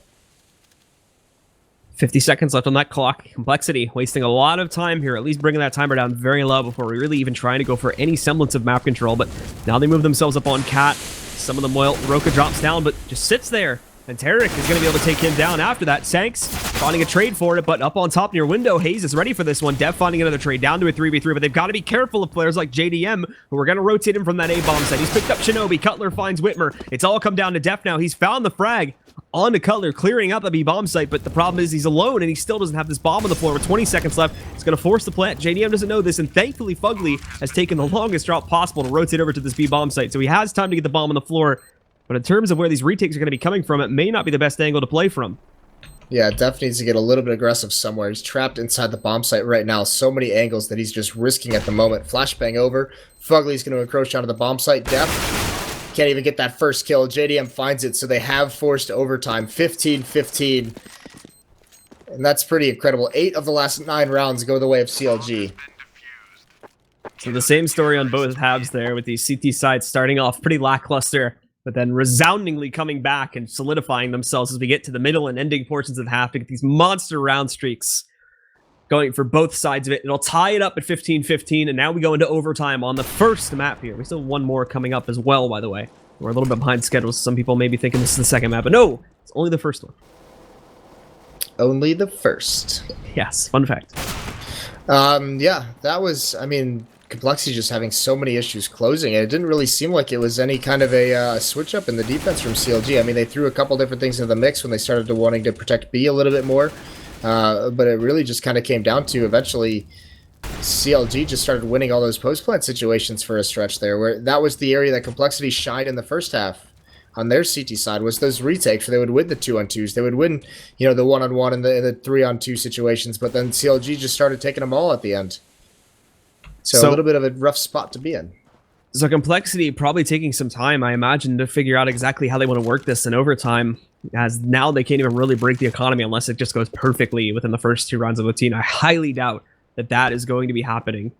50 seconds left on that clock. compLexity wasting a lot of time here, at least bringing that timer down very low before we really even trying to go for any semblance of map control. But now they move themselves up on Cat. Some of them will. Roka drops down, but just sits there. And Tarek is going to be able to take him down after that. Sanks finding a trade for it, but up on top near window, Hayes is ready for this one. Dev finding another trade down to a 3v3, but they've got to be careful of players like JDM, who are going to rotate him from that A-bomb site. He's picked up Shinobi. Cutler finds Whitmer. It's all come down to Def now. He's found the frag onto Cutler, clearing out the B-bomb site, but the problem is he's alone, and he still doesn't have this bomb on the floor with 20 seconds left. He's going to force the plant. JDM doesn't know this, and thankfully Fugly has taken the longest route possible to rotate over to this B-bomb site, so he has time to get the bomb on the floor. But in terms of where these retakes are going to be coming from, it may not be the best angle to play from. Yeah, Def needs to get a little bit aggressive somewhere. He's trapped inside the bomb site right now. So many angles that he's just risking at the moment. Flashbang over. Fugly's going to encroach onto the bomb site. Def can't even get that first kill. JDM finds it, so they have forced overtime. 15-15. And that's pretty incredible. 8 of the last 9 rounds go the way of CLG. So the same story on both halves there, with these CT sides starting off pretty lackluster, but then resoundingly coming back and solidifying themselves as we get to the middle and ending portions of the half to get these monster round streaks going for both sides of it. It'll tie it up at 15-15, and now we go into overtime on the first map here. We still have one more coming up as well, by the way. We're a little bit behind schedule, so some people may be thinking this is the second map, but no, it's only the first one. Only the first. Yes, fun fact. Yeah, that was, I mean, compLexity just having so many issues closing, and it didn't really seem like it was any kind of a switch up in the defense from CLG. I mean, they threw a couple different things into the mix when they started to wanting to protect B a little bit more, but it really just kind of came down to eventually CLG just started winning all those post plant situations for a stretch there, where that was the area that compLexity shined in the first half, on their CT side was those retakes where they would win the 2-on-2s. They would win, the 1-on-1 and the 3-on-2 situations, but then CLG just started taking them all at the end. So a little bit of a rough spot to be in. So compLexity probably taking some time, I imagine, to figure out exactly how they want to work this in overtime, as now they can't even really break the economy unless it just goes perfectly within the first 2 rounds of OT. I highly doubt that is going to be happening.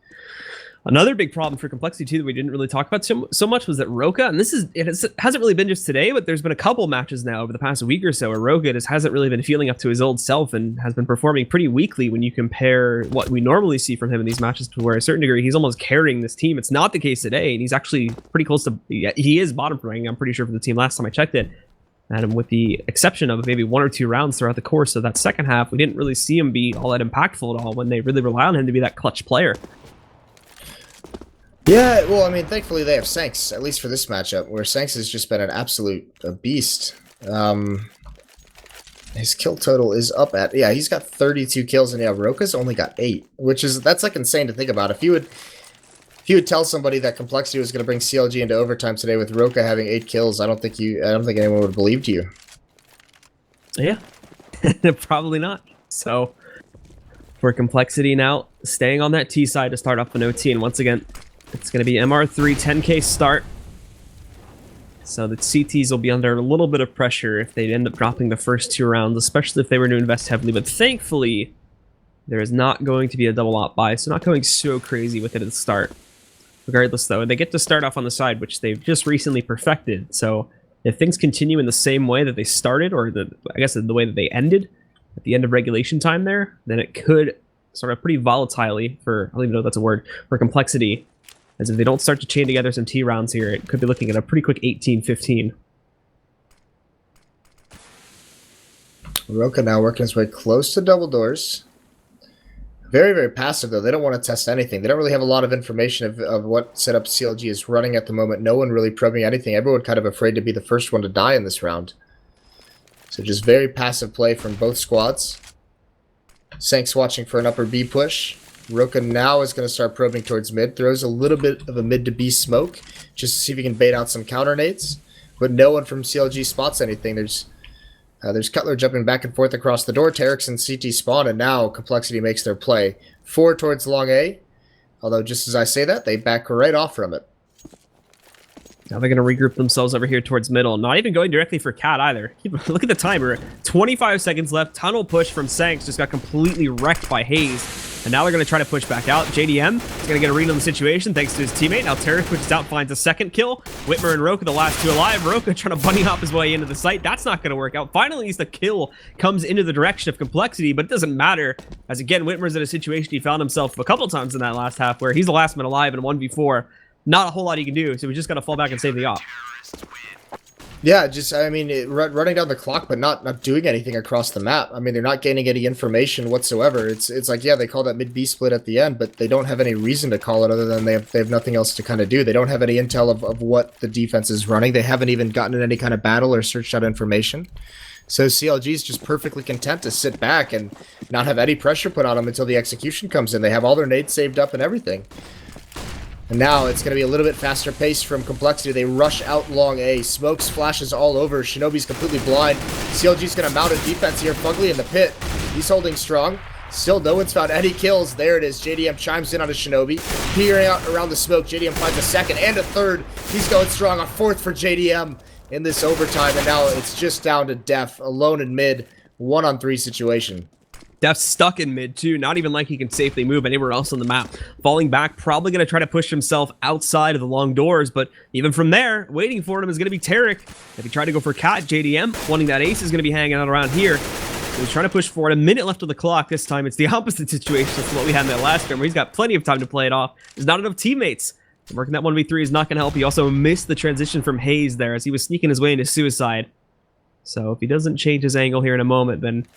Another big problem for compLexity too that we didn't really talk about so much was that Roka, and hasn't really been just today, but there's been a couple matches now over the past week or so where Roka just hasn't really been feeling up to his old self and has been performing pretty weakly when you compare what we normally see from him in these matches to where a certain degree he's almost carrying this team. It's not the case today, and he's actually pretty close to, he is bottom ranking, I'm pretty sure, for the team last time I checked it. And with the exception of maybe 1 or 2 rounds throughout the course of that second half, we didn't really see him be all that impactful at all when they really rely on him to be that clutch player. Yeah, well, I mean, thankfully they have Sanks, at least for this matchup, where Sanks has just been an absolute beast. His kill total is up at, he's got 32 kills, and Roka's only got 8, that's like insane to think about. If you would tell somebody that compLexity was going to bring CLG into overtime today with Roka having 8 kills, I don't think anyone would have believed you. Yeah, probably not. So for compLexity now, staying on that T side to start off an OT, and once again, it's going to be MR3 10k start. So the CTs will be under a little bit of pressure if they end up dropping the first 2 rounds, especially if they were to invest heavily. But thankfully, there is not going to be a double op buy, so not going so crazy with it at the start. Regardless, though, they get to start off on the side, which they've just recently perfected. So if things continue in the same way that they started, or I guess the way that they ended at the end of regulation time there, then it could start off pretty volatilely for, I don't even know if that's a word, for compLexity. As if they don't start to chain together some T rounds here, it could be looking at a pretty quick 18-15. Roka now working his way close to double doors. Very, very passive, though. They don't want to test anything. They don't really have a lot of information of what setup CLG is running at the moment. No one really probing anything. Everyone kind of afraid to be the first one to die in this round. So just very passive play from both squads. Sanks watching for an upper B push. Roka now is going to start probing towards mid. Throws a little bit of a mid to B smoke just to see if he can bait out some counter nades. But no one from CLG spots anything. There's Cutler jumping back and forth across the door. Terex and CT spawn, and now compLexity makes their play. 4 towards long A. Although just as I say that, they back right off from it. Now they're going to regroup themselves over here towards middle. Not even going directly for Cat either. Look at the timer. 25 seconds left. Tunnel push from Sanks just got completely wrecked by Hayes. And now they're going to try to push back out. JDM is going to get a read on the situation thanks to his teammate. Now Terry pushes out, finds a second kill. Whitmer and Roka, the last 2 alive. Roka trying to bunny hop his way into the site. That's not going to work out. Finally, the kill comes into the direction of compLexity, but it doesn't matter. As again, Whitmer's in a situation he found himself a couple times in that last half where he's the last man alive in 1v4. Not a whole lot he can do, so we just got to fall back and save the op. Yeah, just, I mean, running down the clock, but not doing anything across the map. I mean, they're not gaining any information whatsoever. It's like, yeah, they call that mid-B split at the end, but they don't have any reason to call it other than they have nothing else to kind of do. They don't have any intel of what the defense is running. They haven't even gotten in any kind of battle or searched out information. So CLG is just perfectly content to sit back and not have any pressure put on them until the execution comes in. They have all their nades saved up and everything. And now it's going to be a little bit faster pace from compLexity. They rush out long A. Smokes, flashes all over. Shinobi's completely blind. CLG's going to mount a defense here. Fugly in the pit. He's holding strong. Still no one's found any kills. There it is. JDM chimes in on a Shinobi. Peering out around the smoke. JDM finds a second and a third. He's going strong. A 4th for JDM in this overtime. And now it's just down to Def. Alone in mid. 1-on-3 situation. Def's stuck in mid too, not even like he can safely move anywhere else on the map. Falling back, probably going to try to push himself outside of the long doors, but even from there, waiting for him is going to be Tarek. If he tried to go for Cat, JDM, wanting that ace is going to be hanging out around here. So he's trying to push forward. A minute left on the clock this time. It's the opposite situation to what we had in that last game, where he's got plenty of time to play it off. There's not enough teammates. Working that 1v3 is not going to help. He also missed the transition from Hayes there as he was sneaking his way into suicide. So if he doesn't change his angle here in a moment, then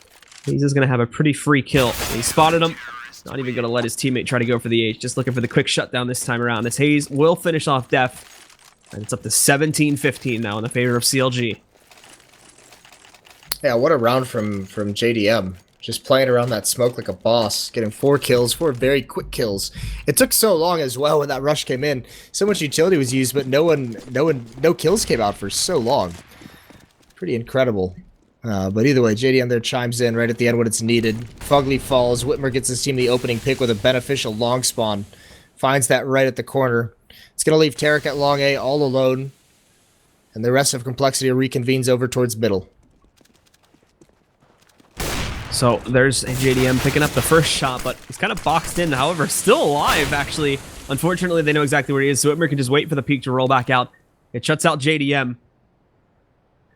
Hayes is going to have a pretty free kill. He spotted him. Not even going to let his teammate try to go for the H. Just looking for the quick shutdown this time around. This Hayes will finish off Def. And it's up to 17-15 now in the favor of CLG. Yeah, what a round from JDM. Just playing around that smoke like a boss, getting 4 kills, 4 very quick kills. It took so long as well when that rush came in. So much utility was used, but no kills came out for so long. Pretty incredible. But either way, JDM there chimes in right at the end when it's needed. Fugly falls. Whitmer gets his team the opening pick with a beneficial long spawn. Finds that right at the corner. It's going to leave Tarek at long A all alone. And the rest of compLexity reconvenes over towards middle. So there's JDM picking up the first shot, but he's kind of boxed in. However, still alive, actually. Unfortunately, they know exactly where he is, so Whitmer can just wait for the peak to roll back out. It shuts out JDM.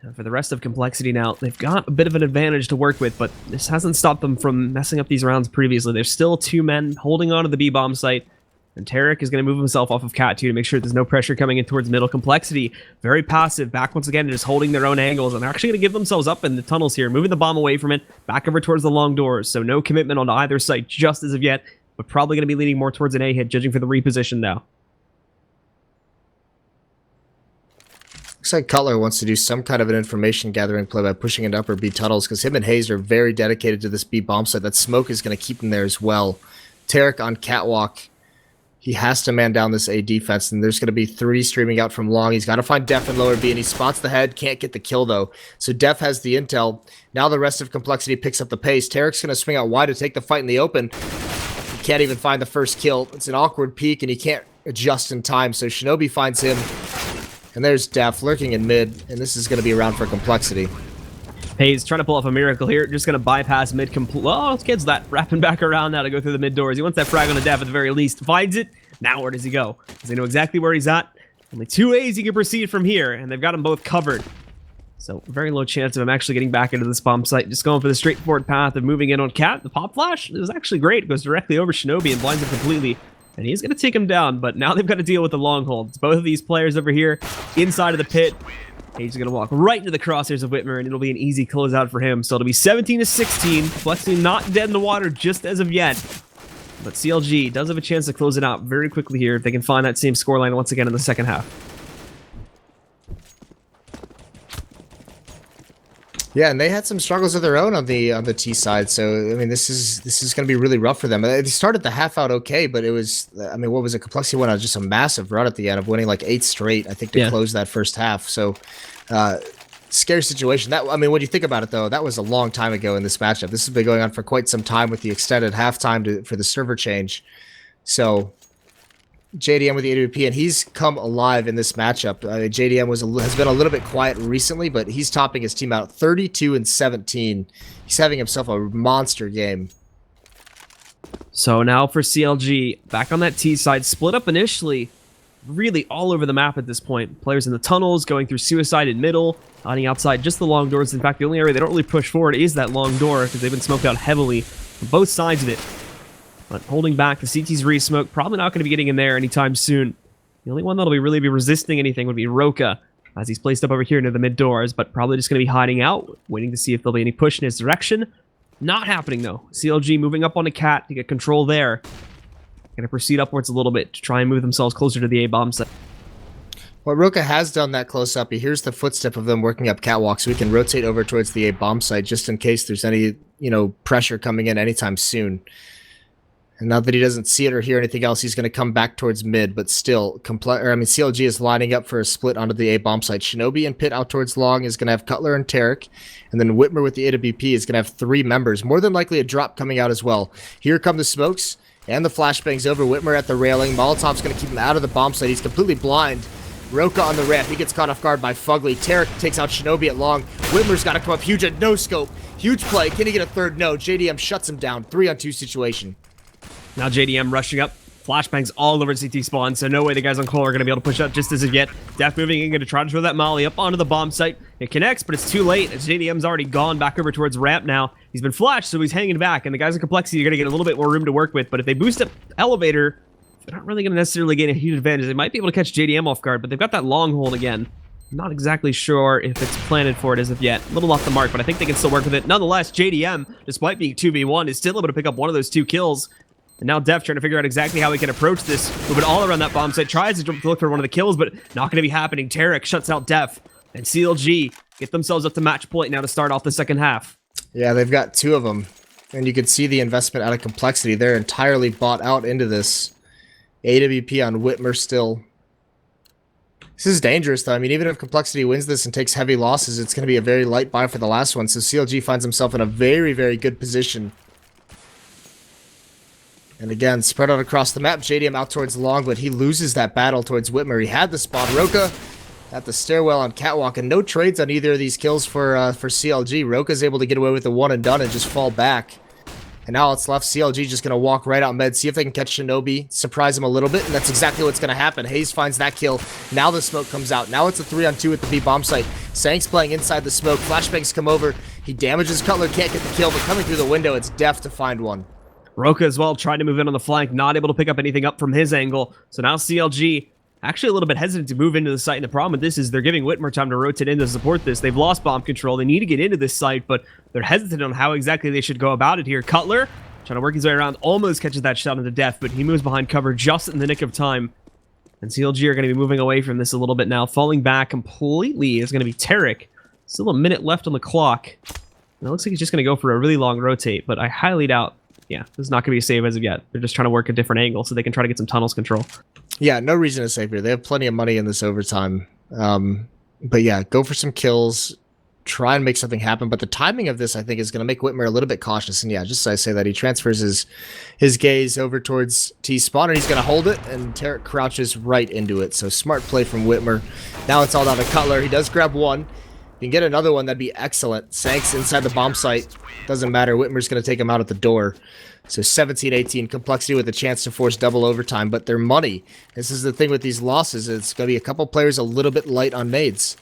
And for the rest of compLexity now, they've got a bit of an advantage to work with, but this hasn't stopped them from messing up these rounds previously. There's still 2 men holding on to the B-bomb site, and Tarek is going to move himself off of Cat 2 to make sure there's no pressure coming in towards middle. compLexity, very passive, back once again, just holding their own angles, and they're actually going to give themselves up in the tunnels here, moving the bomb away from it, back over towards the long doors, so no commitment on either site just as of yet, but probably going to be leaning more towards an A hit, judging for the reposition now. Looks like Cutler wants to do some kind of an information gathering play by pushing into upper B tunnels because him and Hayes are very dedicated to this B bomb site. That smoke is going to keep him there as well. Tarek on catwalk. He has to man down this A defense, and there's going to be 3 streaming out from long. He's got to find Def in lower B, and he spots the head. Can't get the kill, though. So Def has the intel. Now the rest of compLexity picks up the pace. Tarek's going to swing out wide to take the fight in the open. He can't even find the first kill. It's an awkward peek, and he can't adjust in time. So Shinobi finds him. And there's Def lurking in mid, and this is going to be around for compLexity. Hayes trying to pull off a miracle here, just going to bypass mid complete. Oh, this kid's that wrapping back around now to go through the mid doors. He wants that frag on the Def at the very least. Finds it. Now where does he go? Does he know exactly where he's at? Only 2 A's he can proceed from here, and they've got them both covered. So very low chance of him actually getting back into this bomb site. Just going for the straightforward path of moving in on Cat. The pop flash is actually great. It goes directly over Shinobi and blinds him completely. And he's going to take him down, but now they've got to deal with the long hold. It's both of these players over here inside of the pit. Hayes is going to walk right into the crosshairs of Whitmer, and it'll be an easy closeout for him. So it'll be 17-16. compLexity not dead in the water just as of yet. But CLG does have a chance to close it out very quickly here if they can find that same scoreline once again in the second half. Yeah, and they had some struggles of their own on the T side. So I mean, this is going to be really rough for them. They started the half out okay, but it was, I mean, what was it? compLexity went on just a massive run at the end of winning like 8 straight, I think, to close that first half. So scary situation. That, I mean, when you think about it though, that was a long time ago in this matchup. This has been going on for quite some time with the extended halftime for the server change. So JDM with the AWP, and he's come alive in this matchup. JDM has been a little bit quiet recently, but he's topping his team out 32-17. He's having himself a monster game. So now for CLG, back on that T side, split up initially, really all over the map at this point. Players in the tunnels, going through suicide in middle, hiding outside just the long doors. In fact, the only area they don't really push forward is that long door because they've been smoked out heavily on both sides of it. But holding back, the CT's re-smoke, probably not going to be getting in there anytime soon. The only one that'll really be resisting anything would be Roka, as he's placed up over here near the mid doors, but probably just going to be hiding out, waiting to see if there'll be any push in his direction. Not happening, though. CLG moving up on a Cat to get control there. Going to proceed upwards a little bit to try and move themselves closer to the A-bomb site. Well, Roka has done that close up. He hears the footstep of them working up catwalk, so we can rotate over towards the A-bomb site just in case there's any, pressure coming in anytime soon. And now that he doesn't see it or hear anything else, he's going to come back towards mid, but still, CLG is lining up for a split onto the A-bomb site. Shinobi and Pit out towards long is going to have Cutler and Tarek, and then Whitmer with the AWP is going to have 3 members. More than likely a drop coming out as well. Here come the smokes, and the flashbangs over. Whitmer at the railing. Molotov's going to keep him out of the bomb site. He's completely blind. Roka on the ramp. He gets caught off guard by Fugly. Tarek takes out Shinobi at long. Whitmer's got to come up huge at no scope. Huge play. Can he get a third? No. JDM shuts him down. 3-on-2 situation. Now JDM rushing up. Flashbangs all over CT spawn, so no way the guys on Cole are going to be able to push up just as of yet. Def moving in, going to try to throw that molly up onto the bomb site. It connects, but it's too late as JDM's already gone back over towards ramp now. He's been flashed, so he's hanging back, and the guys in compLexity are going to get a little bit more room to work with, but if they boost up elevator, they're not really going to necessarily gain a huge advantage. They might be able to catch JDM off guard, but they've got that long hold again. I'm not exactly sure if it's planted for it as of yet. A little off the mark, but I think they can still work with it. Nonetheless, JDM, despite being 2v1, is still able to pick up one of those 2 kills. And now Def trying to figure out exactly how he can approach this. Moving all around that bomb site. Tries to look for one of the kills, but not going to be happening. Tarek shuts out Def. And CLG get themselves up to match point now to start off the second half. Yeah, they've got 2 of them. And you can see the investment out of compLexity. They're entirely bought out into this. AWP on Whitmer still. This is dangerous, though. I mean, even if compLexity wins this and takes heavy losses, it's going to be a very light buy for the last one. So CLG finds himself in a very, very good position. And again, spread out across the map. JDM out towards long, but he loses that battle towards Whitmer. He had the spawn. Roka at the stairwell on Catwalk, and no trades on either of these kills for CLG. Roka's able to get away with the one and done and just fall back. And now it's left. CLG just going to walk right out mid, see if they can catch Shinobi, surprise him a little bit, and that's exactly what's going to happen. Hayes finds that kill. Now the smoke comes out. Now it's a 3-on-2 at the B bomb site. Sank's playing inside the smoke. Flashbangs come over. He damages Cutler, can't get the kill, but coming through the window, it's Def to find one. Roka as well, trying to move in on the flank, not able to pick up anything up from his angle. So now CLG actually a little bit hesitant to move into the site, and the problem with this is they're giving Whitmer time to rotate in to support this. They've lost bomb control. They need to get into this site, but they're hesitant on how exactly they should go about it here. Cutler trying to work his way around, almost catches that shot into Death, but he moves behind cover just in the nick of time. And CLG are going to be moving away from this a little bit now. Falling back completely is going to be Tarek. Still a minute left on the clock. And it looks like he's just going to go for a really long rotate, but I highly doubt, yeah, this is not going to be a save as of yet. They're just trying to work a different angle so they can try to get some tunnels control. Yeah, no reason to save here. They have plenty of money in this overtime. But yeah, go for some kills. Try and make something happen. But the timing of this, I think, is going to make Whitmer a little bit cautious. And yeah, just as I say that, he transfers his gaze over towards T-spawn, and he's going to hold it, and Tarek crouches right into it. So smart play from Whitmer. Now it's all down to Cutler. He does grab one. If you can get another one, that'd be excellent. Sank's inside the bomb site. Doesn't matter. Whitmer's going to take him out at the door. So 17-18, compLexity with a chance to force double overtime, but their money. This is the thing with these losses. It's going to be a couple players a little bit light on nades.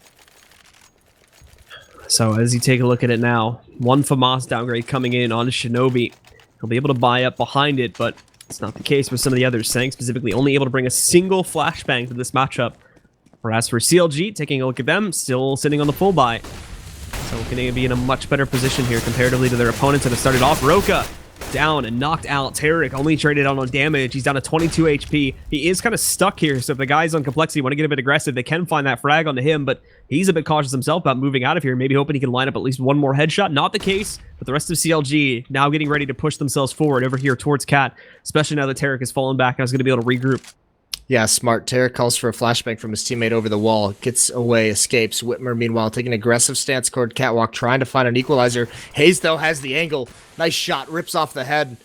So as you take a look at it now, one FAMAS downgrade coming in on Shinobi. He'll be able to buy up behind it, but it's not the case with some of the others. Sang specifically only able to bring a single flashbang to this matchup. Whereas for CLG, taking a look at them, still sitting on the full buy. So going to be in a much better position here comparatively to their opponents that have started off. Roka down and knocked out. Tarek only traded out on damage. He's down to 22 HP. He is kind of stuck here, so if the guys on compLexity want to get a bit aggressive, they can find that frag onto him, but he's a bit cautious himself about moving out of here, maybe hoping he can line up at least one more headshot. Not the case, but the rest of CLG now getting ready to push themselves forward over here towards Cat, especially now that Tarek has fallen back and is going to be able to regroup. Yeah, smart. Tarek calls for a flashbang from his teammate over the wall. Gets away, escapes. Whitmer, meanwhile, taking an aggressive stance toward Catwalk, trying to find an equalizer. Hayes, though, has the angle. Nice shot. Rips off the head.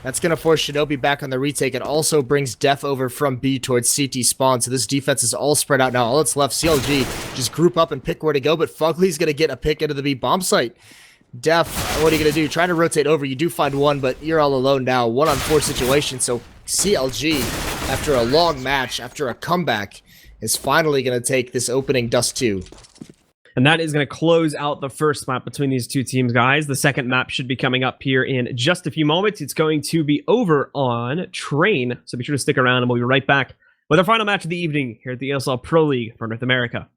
That's going to force Shinobi back on the retake. It also brings Def over from B towards CT spawn. So this defense is all spread out now. All that's left, CLG, just group up and pick where to go. But Fugly's going to get a pick into the B bomb site. Def, what are you going to do? Trying to rotate over. You do find one, but you're all alone now. 1-on-4 situation. So CLG, after a long match, after a comeback, is finally going to take this opening Dust2. And that is going to close out the first map between these two teams, guys. The second map should be coming up here in just a few moments. It's going to be over on Train, so be sure to stick around, and we'll be right back with our final match of the evening here at the ESL Pro League for North America.